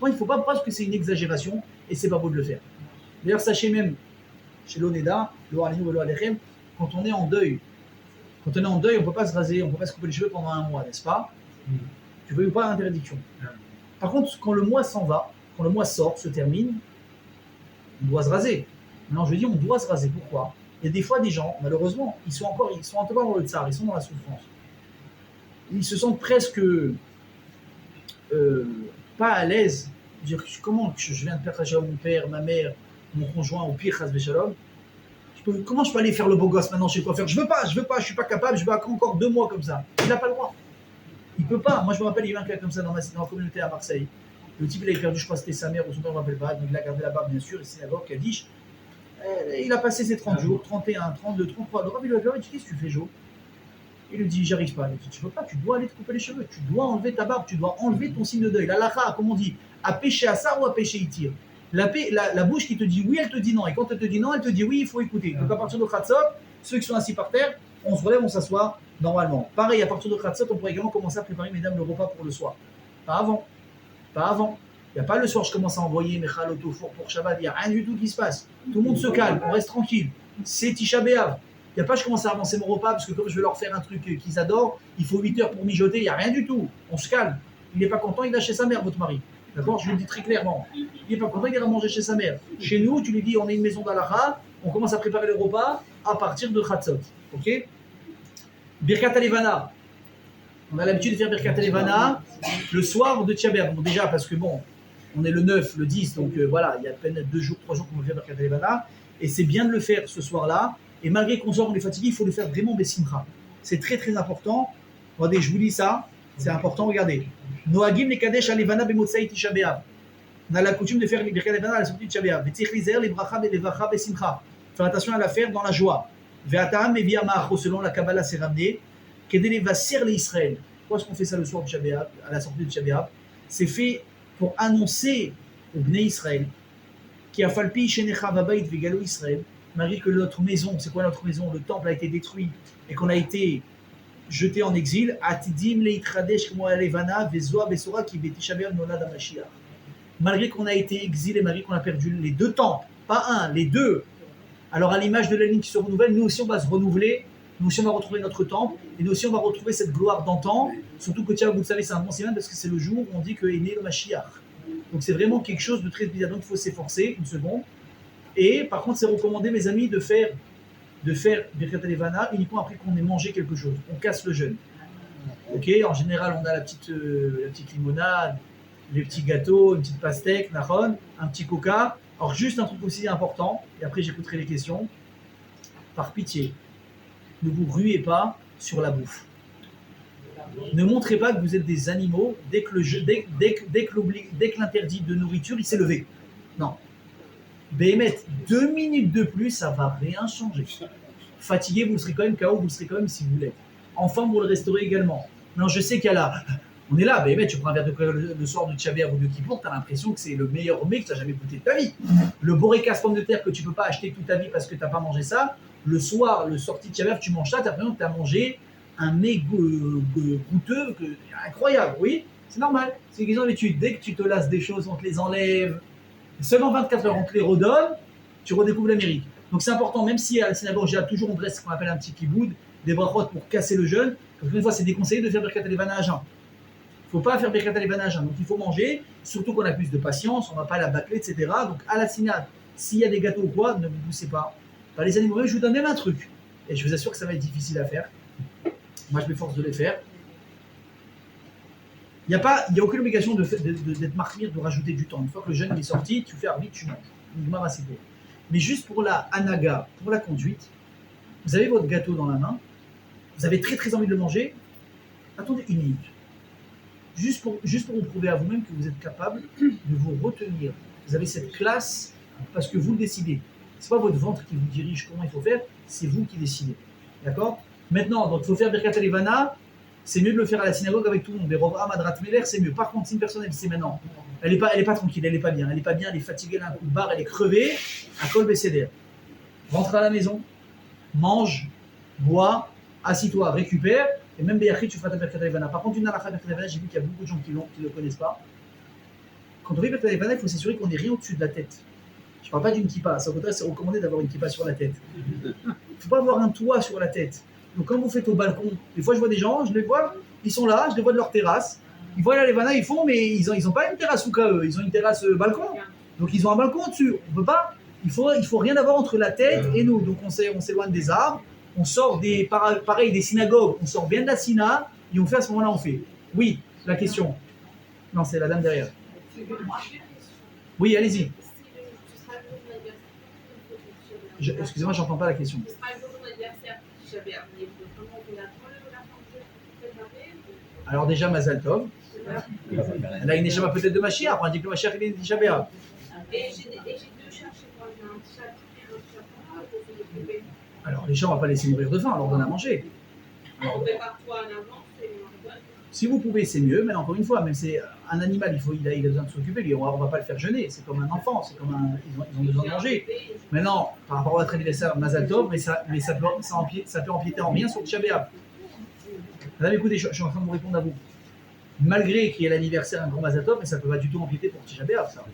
Moi, il ne faut pas penser que c'est une exagération et c'est pas beau de le faire. D'ailleurs, sachez même, chez l'Oneda, quand on est en deuil, on ne peut pas se raser, on ne peut pas se couper les cheveux pendant un mois, n'est-ce pas? Tu veux ou pas interdiction. Par contre, quand le mois s'en va, quand le mois sort, se termine, on doit se raser. Maintenant, je dis, on doit se raser. Pourquoi? Il y a des fois des gens, malheureusement, ils sont encore dans le tsar, ils sont dans la souffrance. Ils se sentent presque pas à l'aise. Dire comment je viens de perdre mon père, ma mère, mon conjoint, au pire, chas v'shalom. Comment je peux aller faire le beau gosse maintenant chez le coiffeur? Je veux pas, je suis pas capable, je veux encore 2 mois comme ça. Il n'a pas le droit. Il peut pas. Moi, je me rappelle, il y a eu un cas comme ça dans la communauté à Marseille. Le type, il avait perdu, je crois, c'était sa mère ou son père, je ne me rappelle pas. Donc, il a gardé la barbe, bien sûr, et c'est d'abord qu'elle dit. Il a passé ses 30 jours, 31, 32, 33. Le rabbi lui a dit, qu'est-ce que tu fais, Jo? Il lui dit, j'arrive pas. Il lui dit, tu peux pas, tu dois aller te couper les cheveux, tu dois enlever ta barbe, tu dois enlever ton signe de deuil. La lacha, comme on dit, à pécher à ça ou à pécher il tire. La bouche qui te dit oui, elle te dit non. Et quand elle te dit non, elle te dit oui, il faut écouter. Donc à partir de Khatsot, ceux qui sont assis par terre, on se relève, on s'assoit normalement. Pareil, à partir de Khatsot, on pourrait également commencer à préparer, mesdames, le repas pour le soir. Pas avant. Il n'y a pas le soir, je commence à envoyer mes chalotos pour Shabbat, il n'y a rien du tout qui se passe. Tout le monde se calme, on reste tranquille. C'est Tisha B'Av. Il n'y a pas, je commence à avancer mon repas parce que comme je vais leur faire un truc qu'ils adorent, il faut 8 heures pour mijoter, il n'y a rien du tout. On se calme. Il n'est pas content, il a chez sa mère, votre mari. D'accord? Je le dis très clairement. Il n'est pas content, il ira manger chez sa mère. Chez nous, tu lui dis, on est une maison d'Alaha, on commence à préparer le repas à partir de Chatzot. Ok? Birkat Alevana. On a l'habitude de faire Birkat Alevana le soir de Tcha B'Av. Bon, déjà, parce que bon, on est le 9, le 10, donc voilà, il y a à peine 2 jours, 3 jours qu'on va faire Birkat Alevana. Et c'est bien de le faire ce soir-là. Et malgré qu'on sort, on est fatigué, il faut le faire vraiment Bessimcha. C'est très très important. Regardez, je vous dis ça, c'est important, regardez. Noagim Nekadesh Alevana Bemotsai Tisha B'Av. On a la coutume de faire les Birkat Alevana à la sortie de Tisha B'Av. Vetzich Lizer, les Bracha, les Levacha, Besimcha. Faire attention à la faire dans la joie. Ve'atam et Viamach, selon la Kabbalah, c'est ramené. Kedele va serrer Israël. Pourquoi est-ce qu'on fait ça le soir de Tisha B'Av, à la sortie de Tisha B'Av? C'est fait pour annoncer au Bnei Israël qui a falpi shenecha vabait vegalo Israël, malgré que notre maison, c'est quoi notre maison? Le temple a été détruit et qu'on a été jeté en exil. Atidim leitradesh kmo alevana vezoa besora ki betisha b'av nolad hamashiach. Malgré qu'on a été exilé, malgré qu'on a perdu les 2 temples, pas un, les 2. Alors à l'image de la ligne qui se renouvelle, nous aussi on va se renouveler, nous aussi on va retrouver notre temple, et nous aussi on va retrouver cette gloire d'antan. Surtout que tiens, vous le savez, c'est un bon signe parce que c'est le jour où on dit que est né le Mashiach. Donc c'est vraiment quelque chose de très bizarre. Donc il faut s'efforcer, une seconde. Et par contre, c'est recommandé, mes amis, de faire Birkat Alevana uniquement après qu'on ait mangé quelque chose. On casse le jeûne. Ok, en général, on a la petite limonade, les petits gâteaux, une petite pastèque, nahon, un petit coca. Alors juste un truc aussi important, et après j'écouterai les questions. Par pitié, ne vous ruez pas sur la bouffe. Ne montrez pas que vous êtes des animaux dès que l'interdit de nourriture il s'est levé. Non. Béhémet, 2 minutes de plus, ça va rien changer. Fatigué, vous serez quand même KO, vous serez quand même si vous l'êtes. Enfin, vous le resterez également. Non, je sais qu'il y a là. On est là, Béhémet, tu prends un verre de coca le soir de Tcha B'Av ou de Kippour, tu as l'impression que c'est le meilleur mets que tu n'as jamais goûté de ta vie. Le borékas pomme de terre que tu ne peux pas acheter toute ta vie parce que tu n'as pas mangé ça, le soir, le sorti de Tcha B'Av, tu manges ça, tu as l'impression que tu as mangé un mets goûteux, incroyable, oui, c'est normal. C'est une question d'étude. Dès que tu te lasses des choses, on te les enlève. Seulement 24 heures, on te les redonne, tu redécouvres l'Amérique. Donc c'est important, même si à la synagogue, j'ai toujours on dresse ce qu'on appelle un petit kiboud, des brachot pour casser le jeûne. Parce qu'une fois, c'est déconseillé de faire Birkat Alevana à jeun. Il ne faut pas faire Birkat Alevana à jeun. Donc il faut manger, surtout qu'on a plus de patience, on ne va pas la bâcler, etc. Donc à la synagogue, s'il y a des gâteaux ou quoi, ne vous poussez pas. Par les animaux, je vous donne même un truc. Et je vous assure que ça va être difficile à faire. Moi, je m'efforce de les faire. Il n'y a aucune obligation d'être martyr, de rajouter du temps. Une fois que le jeûne est sorti, tu fais vite, tu manges. Mais juste pour la anaga, pour la conduite, vous avez votre gâteau dans la main, vous avez très très envie de le manger, attendez 1 minute. Juste pour vous prouver à vous-même que vous êtes capable de vous retenir. Vous avez cette classe parce que vous le décidez. Ce n'est pas votre ventre qui vous dirige comment il faut faire, c'est vous qui décidez. D'accord? Maintenant, donc il faut faire Birkat Alevana, c'est mieux de le faire à la synagogue avec tout le monde. Berov Madrat Meler, c'est mieux. Par contre, si une personne elle sait maintenant, elle est pas tranquille, elle est pas bien, elle est fatiguée, elle a un coup de barre, elle est crevée, à Kol Besséder. Rentre à la maison, mange, bois, assis-toi, récupère, et même Béachri, tu feras ta Birkat Alevana. Par contre, une halakha Birkat Alevana, j'ai vu qu'il y a beaucoup de gens qui ne le connaissent pas. Quand on fait Birkat Alevana, il faut s'assurer qu'on n'ait rien au-dessus de la tête. Je ne parle pas d'une kippa, ça c'est recommandé d'avoir une kippa sur la tête. Il ne faut pas avoir un toit sur la tête. Donc quand vous faites au balcon, des fois je vois des gens, je les vois, ils sont là, je les vois de leur terrasse, ils voient la Levana, ils font, mais ils ont pas une terrasse ou eux, ils ont une terrasse balcon. Donc ils ont un balcon au-dessus. On peut pas, il faut rien avoir entre la tête et nous. Donc on s'éloigne des arbres, on sort pareil des synagogues, on sort bien de la syna, et on fait à ce moment-là, on fait. Oui, la question. Non, c'est la dame derrière. Oui, allez-y. Excusez-moi, j'entends pas la question. Alors déjà, Mazal Tov. Elle a une échama peut-être de Mashiach. On a dit que le Mashiach il est Tisha B'Av. Et j'ai 2 chats chez moi. J'ai un chat et un chat noir, pour bébé. Alors les chats, on va pas laisser mourir de faim, on leur donne à manger. Alors, on prépare-toi en avance et on donne. Si vous pouvez, c'est mieux, mais encore une fois, même c'est un animal, il a besoin de s'occuper, on va pas le faire jeûner, c'est comme un enfant, ils ont besoin de manger. Maintenant, par rapport à votre anniversaire, Mazal Tov, mais ça peut empiéter en rien sur le Tisha B'Av. Madame, écoutez, je suis en train de vous répondre à vous. Malgré qu'il y ait l'anniversaire, un grand Mazal Tov, mais ça ne peut pas du tout empiéter pour Tisha B'Av, ça.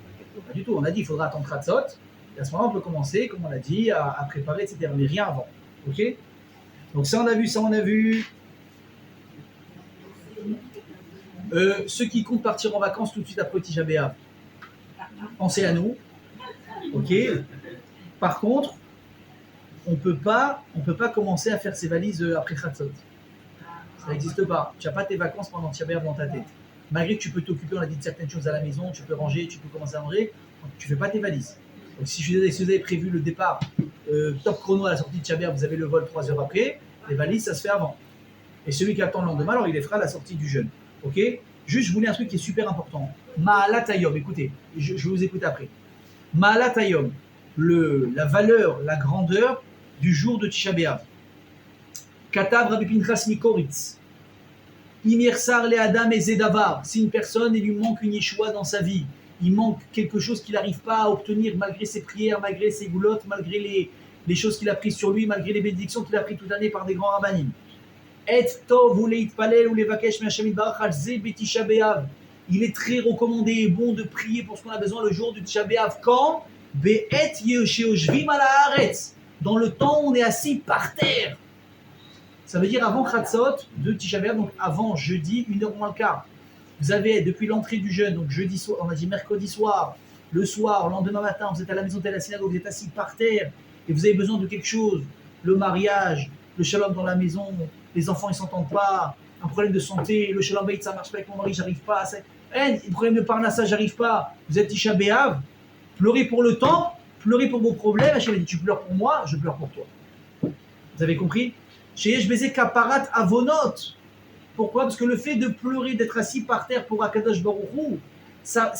Pas du tout. On a dit qu'il faudra attendre Chatzot, et à ce moment-là, on peut commencer, comme on l'a dit, à préparer, etc. Mais rien avant. Ok? Donc ça, on a vu. Ceux qui comptent partir en vacances tout de suite après Tisha B'Av, pensez à nous. Ok? Par contre, on peut pas commencer à faire ses valises après Khatsot. Ça n'existe pas. Tu n'as pas tes vacances pendant Tisha B'Av dans ta tête. Malgré que tu peux t'occuper, on a dit, de certaines choses à la maison, tu peux ranger, tu peux commencer à ranger, tu ne fais pas tes valises. Donc si vous avez prévu le départ top chrono à la sortie de Tisha B'Av, vous avez le vol 3 heures après, les valises, ça se fait avant. Et celui qui attend le lendemain, alors il les fera à la sortie du jeûne. Ok? Juste, je voulais un truc qui est super important. Ma'alat Hayom, écoutez, je vais vous écouter après. Ma'alat Hayom, la valeur, la grandeur du jour de Tisha B'Av. Katav Rabbi Pinchas Mikoritz. Imirsar le Adam et Zedavar. Si une personne, il lui manque une Yeshua dans sa vie, il manque quelque chose qu'il n'arrive pas à obtenir malgré ses prières, malgré ses goulottes, malgré les choses qu'il a prises sur lui, malgré les bénédictions qu'il a prises toute l'année par des grands rabbanim. Et tov ou leitpalel ou levakesh me'Hashem yitbarach al ze betisha b'av. Il est très recommandé et bon de prier pour ce qu'on a besoin le jour du Tisha B'Av. Quand? Be'et yeoshvim ala haaretz. Dans le temps où on est assis par terre. Ça veut dire avant Khatsot de Tisha B'Av, donc avant jeudi, 1h moins le quart. Vous avez depuis l'entrée du jeûne, donc jeudi soir, on a dit mercredi soir, le soir, le lendemain matin, vous êtes à la maison de la synagogue, vous êtes assis par terre et vous avez besoin de quelque chose, le mariage, le shalom dans la maison, les enfants ils s'entendent pas, un problème de santé, le shalom bayit ça marche pas avec mon mari, j'arrive pas, un problème de parnassa, j'arrive pas, vous êtes Tisha B'Av, pleurez pour le temps, pleurez pour vos problèmes, Hachem a dit tu pleures pour moi, je pleure pour toi. Vous avez compris? Chez Yeshbezé Kaparat Avonot. Pourquoi? Parce que le fait de pleurer, d'être assis par terre pour Akadosh Baruch Hu, ça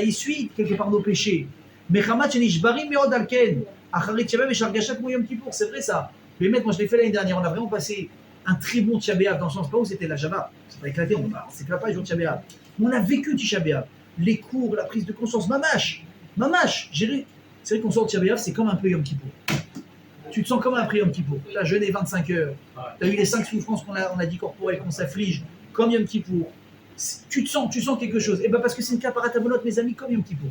essuie quelque part nos péchés. Mais Chamat Shenishbarim Meod Alken, Acharit Shabbat et Shargashat Moyom Kippour, c'est vrai ça. Mais mec, moi je l'ai fait l'année dernière, on a vraiment passé un très bon Tisha B'Av dans le sens pas où c'était la Java, c'est pas éclaté, on s'éclate pas les jours de Tisha B'Av. On a vécu Tisha B'Av, les cours, la prise de conscience, mamash, c'est vrai qu'on sort de Tisha B'Av, c'est comme un peu Yom Kippour. Tu te sens comme un prix Yom Kippour. Tu as jeûné 25 heures. Tu as eu les 5 souffrances qu'on a dit corporelles, qu'on s'afflige, comme Yom Kippour. Tu sens quelque chose. Et bien parce que c'est une caparat avonot, mes amis, comme Yom Kippour.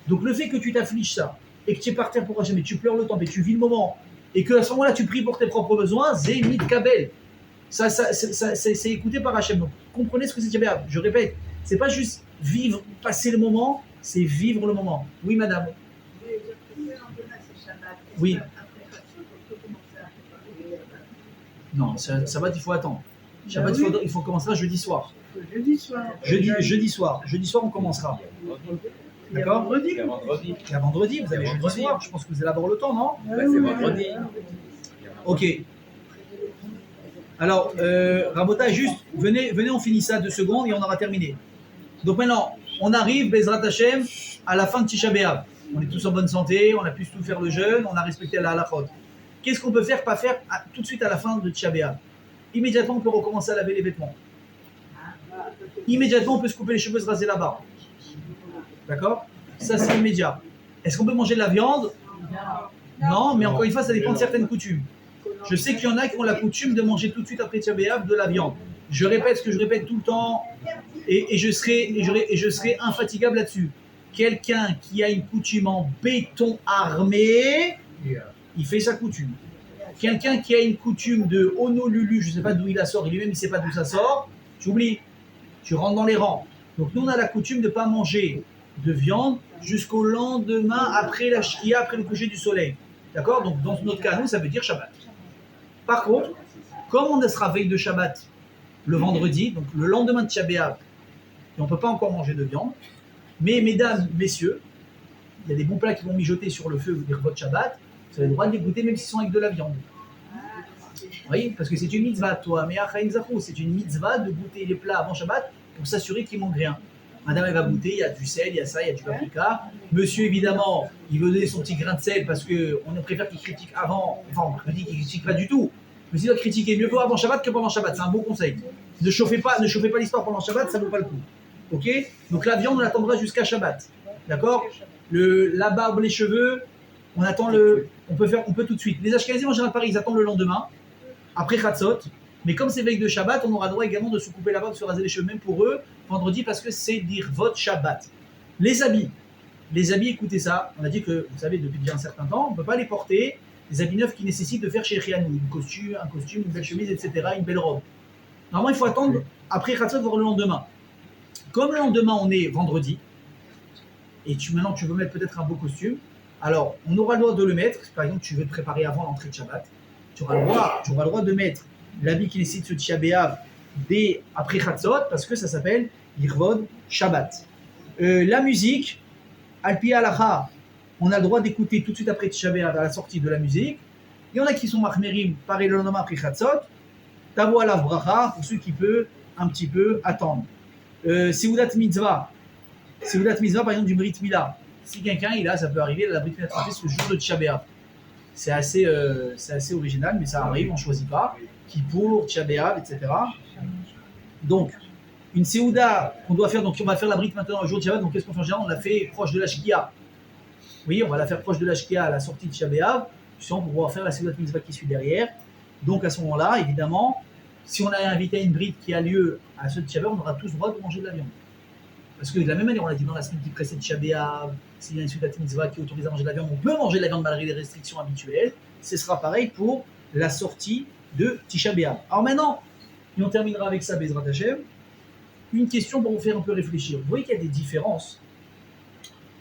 Donc le fait que tu t'affliges ça, et que tu es par terre pour Hachem, et tu pleures le temps, et tu vis le moment, et qu'à ce moment-là tu pries pour tes propres besoins, Zémit Kabel. C'est écouté par Hachem. Donc comprenez ce que c'est Tisha B'Av. Je répète, c'est pas juste vivre, passer le moment, c'est vivre le moment. Oui, madame. Oui. Non, Shabbat, il faut attendre. Shabbat, il faut commencer jeudi soir. Jeudi soir. Jeudi soir, on commencera. D'accord? Vendredi. Et à vendredi, vous avez jeudi soir. Je pense que vous allez avoir le temps, non? Ouais, c'est vendredi. Ok. Alors, Rabota, juste, venez, on finit ça 2 secondes et on aura terminé. Donc maintenant, on arrive, Bezrat Hashem, à la fin de Tisha B'Av. On est tous en bonne santé, on a pu tout faire le jeûne, on a respecté la halachot. Qu'est-ce qu'on peut faire, pas faire tout de suite à la fin de Tisha B'Av? Immédiatement, on peut recommencer à laver les vêtements. Immédiatement, on peut se couper les cheveux, se raser la barbe. D'accord? Ça, c'est immédiat. Est-ce qu'on peut manger de la viande? Non, mais encore une fois, ça dépend de certaines coutumes. Je sais qu'il y en a qui ont la coutume de manger tout de suite après Tisha B'Av de la viande. Je répète ce que je répète tout le temps et je serai infatigable là-dessus. Quelqu'un qui a une coutume en béton armé, il fait sa coutume. Quelqu'un qui a une coutume de Honolulu, je ne sais pas d'où il la sort, lui-même il ne sait pas d'où ça sort, tu oublies, tu rentres dans les rangs. Donc nous on a la coutume de ne pas manger de viande jusqu'au lendemain après la Shkia, après le coucher du soleil. D'accord? Donc dans notre cas, nous ça veut dire Shabbat. Par contre, comme on sera veille de Shabbat le vendredi, donc le lendemain de Tisha B'Av, et on ne peut pas encore manger de viande, mais mesdames, messieurs, il y a des bons plats qui vont mijoter sur le feu, dire votre Shabbat, vous avez le droit de les goûter même s'ils sont avec de la viande. Oui, parce que c'est une mitzvah, toi, mais c'est une mitzvah de goûter les plats avant Shabbat pour s'assurer qu'il ne manque rien. Madame, elle va goûter, il y a du sel, il y a ça, il y a du paprika. Monsieur, évidemment, il veut donner son petit grain de sel parce qu'on préfère qu'il critique avant. Enfin, on dit qu'il ne critique pas du tout. Mais s'il doit critiquer, mieux vaut avant Shabbat que pendant Shabbat. C'est un bon conseil. Ne chauffez pas l'histoire pendant Shabbat, ça ne vaut pas le coup. Ok? Donc la viande, on l'attendra jusqu'à Shabbat. D'accord? La barbe, les cheveux, on peut tout de suite. Les Ashkenazim en général, pareil, ils attendent le lendemain, après Khatsot. Mais comme c'est veille de Shabbat, on aura droit également de se couper la barbe, de se raser les cheveux, même pour eux, vendredi, parce que c'est dire votre Shabbat. Les habits, écoutez ça. On a dit que, vous savez, depuis déjà un certain temps, on ne peut pas les porter. Les habits neufs qui nécessitent de faire chez Rianou, un costume, une belle chemise, etc., une belle robe. Normalement, il faut attendre après Khatsot, voir le lendemain. Comme le lendemain, on est vendredi, et maintenant tu veux mettre peut-être un beau costume, Alors, on aura le droit de le mettre. Par exemple, tu veux te préparer avant l'entrée de Shabbat. Tu auras le droit de mettre l'habit qui nécessite ce Tisha B'Av dès après Chatzot parce que ça s'appelle Yirvod Shabbat. La musique, Al-Pi Halacha, on a le droit d'écouter tout de suite après Tisha B'Av à la sortie de la musique. Il y en a qui sont Mahmerim, pareil le lendemain après Chatzot. Tavo Alav Bracha, pour ceux qui peuvent un petit peu attendre. Seudat Mitzvah, par exemple du Brit Mila. Si quelqu'un il a, ça peut arriver, la Brit Mila ce jour de Tisha B'Av. C'est assez original, mais ça arrive, on ne choisit pas. Kippour, Tisha B'Av, etc. Donc, une Seouda qu'on doit faire, donc on va faire la Brit maintenant le jour de Tisha B'Av, donc qu'est-ce qu'on fait en général? On la fait proche de la Shkia. Oui, on va la faire proche de la Shkia à la sortie de Tisha B'Av, justement pour pouvoir faire la Seudat Mitzvah qui suit derrière. Donc à ce moment-là, évidemment, si on a invité à une Brit qui a lieu à ce Tisha B'Av, on aura tous le droit de manger de la viande. Parce que de la même manière, on l'a dit dans la semaine qui précède Tisha B'Av, s'il y a une Seudat Mitzvah qui autorise à manger de la viande, on peut manger de la viande malgré les restrictions habituelles. Ce sera pareil pour la sortie de Tisha B'Av. Alors maintenant, et on terminera avec ça, Bezrat Hashem, une question pour vous faire un peu réfléchir. Vous voyez qu'il y a des différences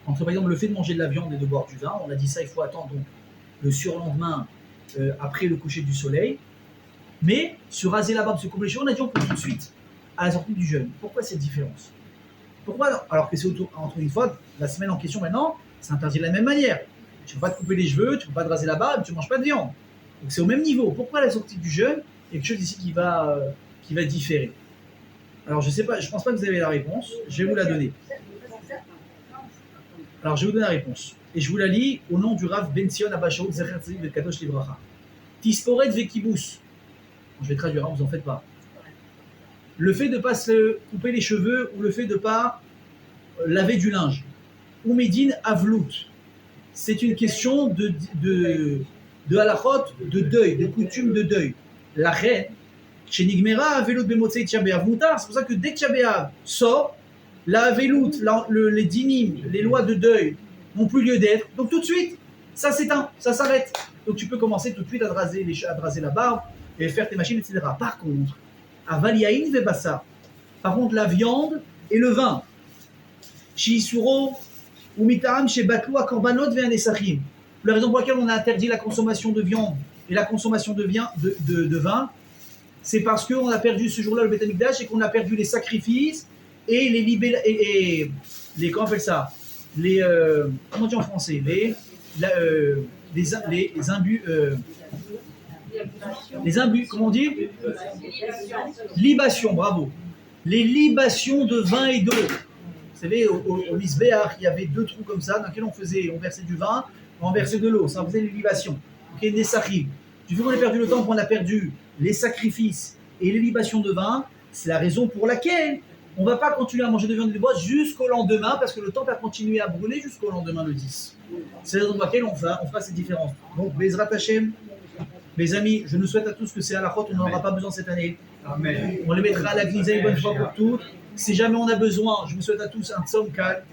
entre, par exemple, le fait de manger de la viande et de boire du vin. On a dit ça, il faut attendre donc le surlendemain après le coucher du soleil. Mais se raser la barbe, se couper les cheveux, on a dit on peut tout de suite à la sortie du jeûne. Pourquoi cette différence? Pourquoi? Alors que c'est entre une fois, la semaine en question maintenant, c'est interdit de la même manière. Tu ne peux pas te couper les cheveux, tu ne peux pas te raser la barbe, tu ne manges pas de viande. Donc c'est au même niveau. Pourquoi à la sortie du jeûne, il y a quelque chose ici qui va différer? Alors je ne sais pas, je ne pense pas que vous avez la réponse. Je vais vous la donner. Alors je vais vous donner la réponse. Et je vous la lis au nom du Rav Ben Sion Abashaout Zecher Tzadik de Kadosh Livracha. Tisporet Vekibus. Je vais traduire, vous en faites pas. Le fait de ne pas se couper les cheveux ou le fait de ne pas laver du linge. Ou Medine Avlout. C'est une question de halachot, de deuil, de coutume de deuil. La reine, chez Nigmera, Avelout Bemotzei Tisha B'Av Moutar, c'est pour ça que dès que Tisha B'Av sort, la Avelout, les dinim, les lois de deuil n'ont plus lieu d'être. Donc tout de suite, ça s'éteint, ça s'arrête. Donc tu peux commencer tout de suite à te raser la barbe et faire tes machines, etc. Par contre, Aval Yain Vebassa, par contre la viande et le vin, Shiisuro, ou Mitaram chez Batlou à Korbanot Ve'anesachim. La raison pour laquelle on a interdit la consommation de viande et la consommation de vin, c'est parce qu'on a perdu ce jour-là le Beth Amikdash et qu'on a perdu les sacrifices et les comment on appelle ça, comment on dit en français, les imbus, comment on dit, libations, bravo, les libations de vin et d'eau. Vous savez, au Misbéach, il y avait 2 trous comme ça dans lesquels on versait du vin, on versait de l'eau, ça faisait les libations. Okay, des sacrifices. Du fait qu'on a perdu le temps, qu'on a perdu les sacrifices et les libations de vin, c'est la raison pour laquelle on ne va pas continuer à manger de viande et de bois jusqu'au lendemain, parce que le temps va continuer à brûler jusqu'au lendemain le 10. C'est la raison pour laquelle on fera cette différence. Donc, Bezrat Hashem, mes amis, je nous souhaite à tous que c'est à la route, on n'en aura pas besoin cette année. Amen. On les mettra à la Gnisa une bonne fois pour toutes. Si jamais on a besoin, je vous souhaite à tous un tzom calme,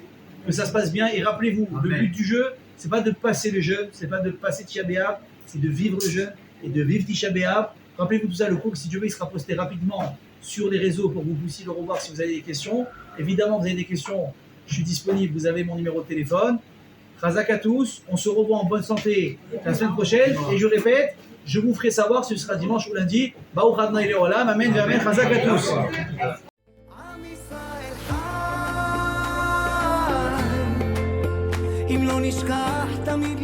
que ça se passe bien. Et rappelez-vous, le but du jeu, c'est pas de passer le jeûne, c'est pas de passer Tisha B'Av, c'est de vivre le jeûne et de vivre Tisha B'Av. Rappelez-vous tout ça, le cours, si Dieu veut, il sera posté rapidement sur les réseaux pour que vous puissiez le revoir si vous avez des questions. Évidemment, vous avez des questions, je suis disponible, vous avez mon numéro de téléphone. Razak à tous, on se revoit en bonne santé la semaine prochaine. Et je répète, je vous ferai savoir si ce sera dimanche ou lundi. Baruch Adonai Leolam, amen, amen, Razak à tous. אם לא נשכח תמיד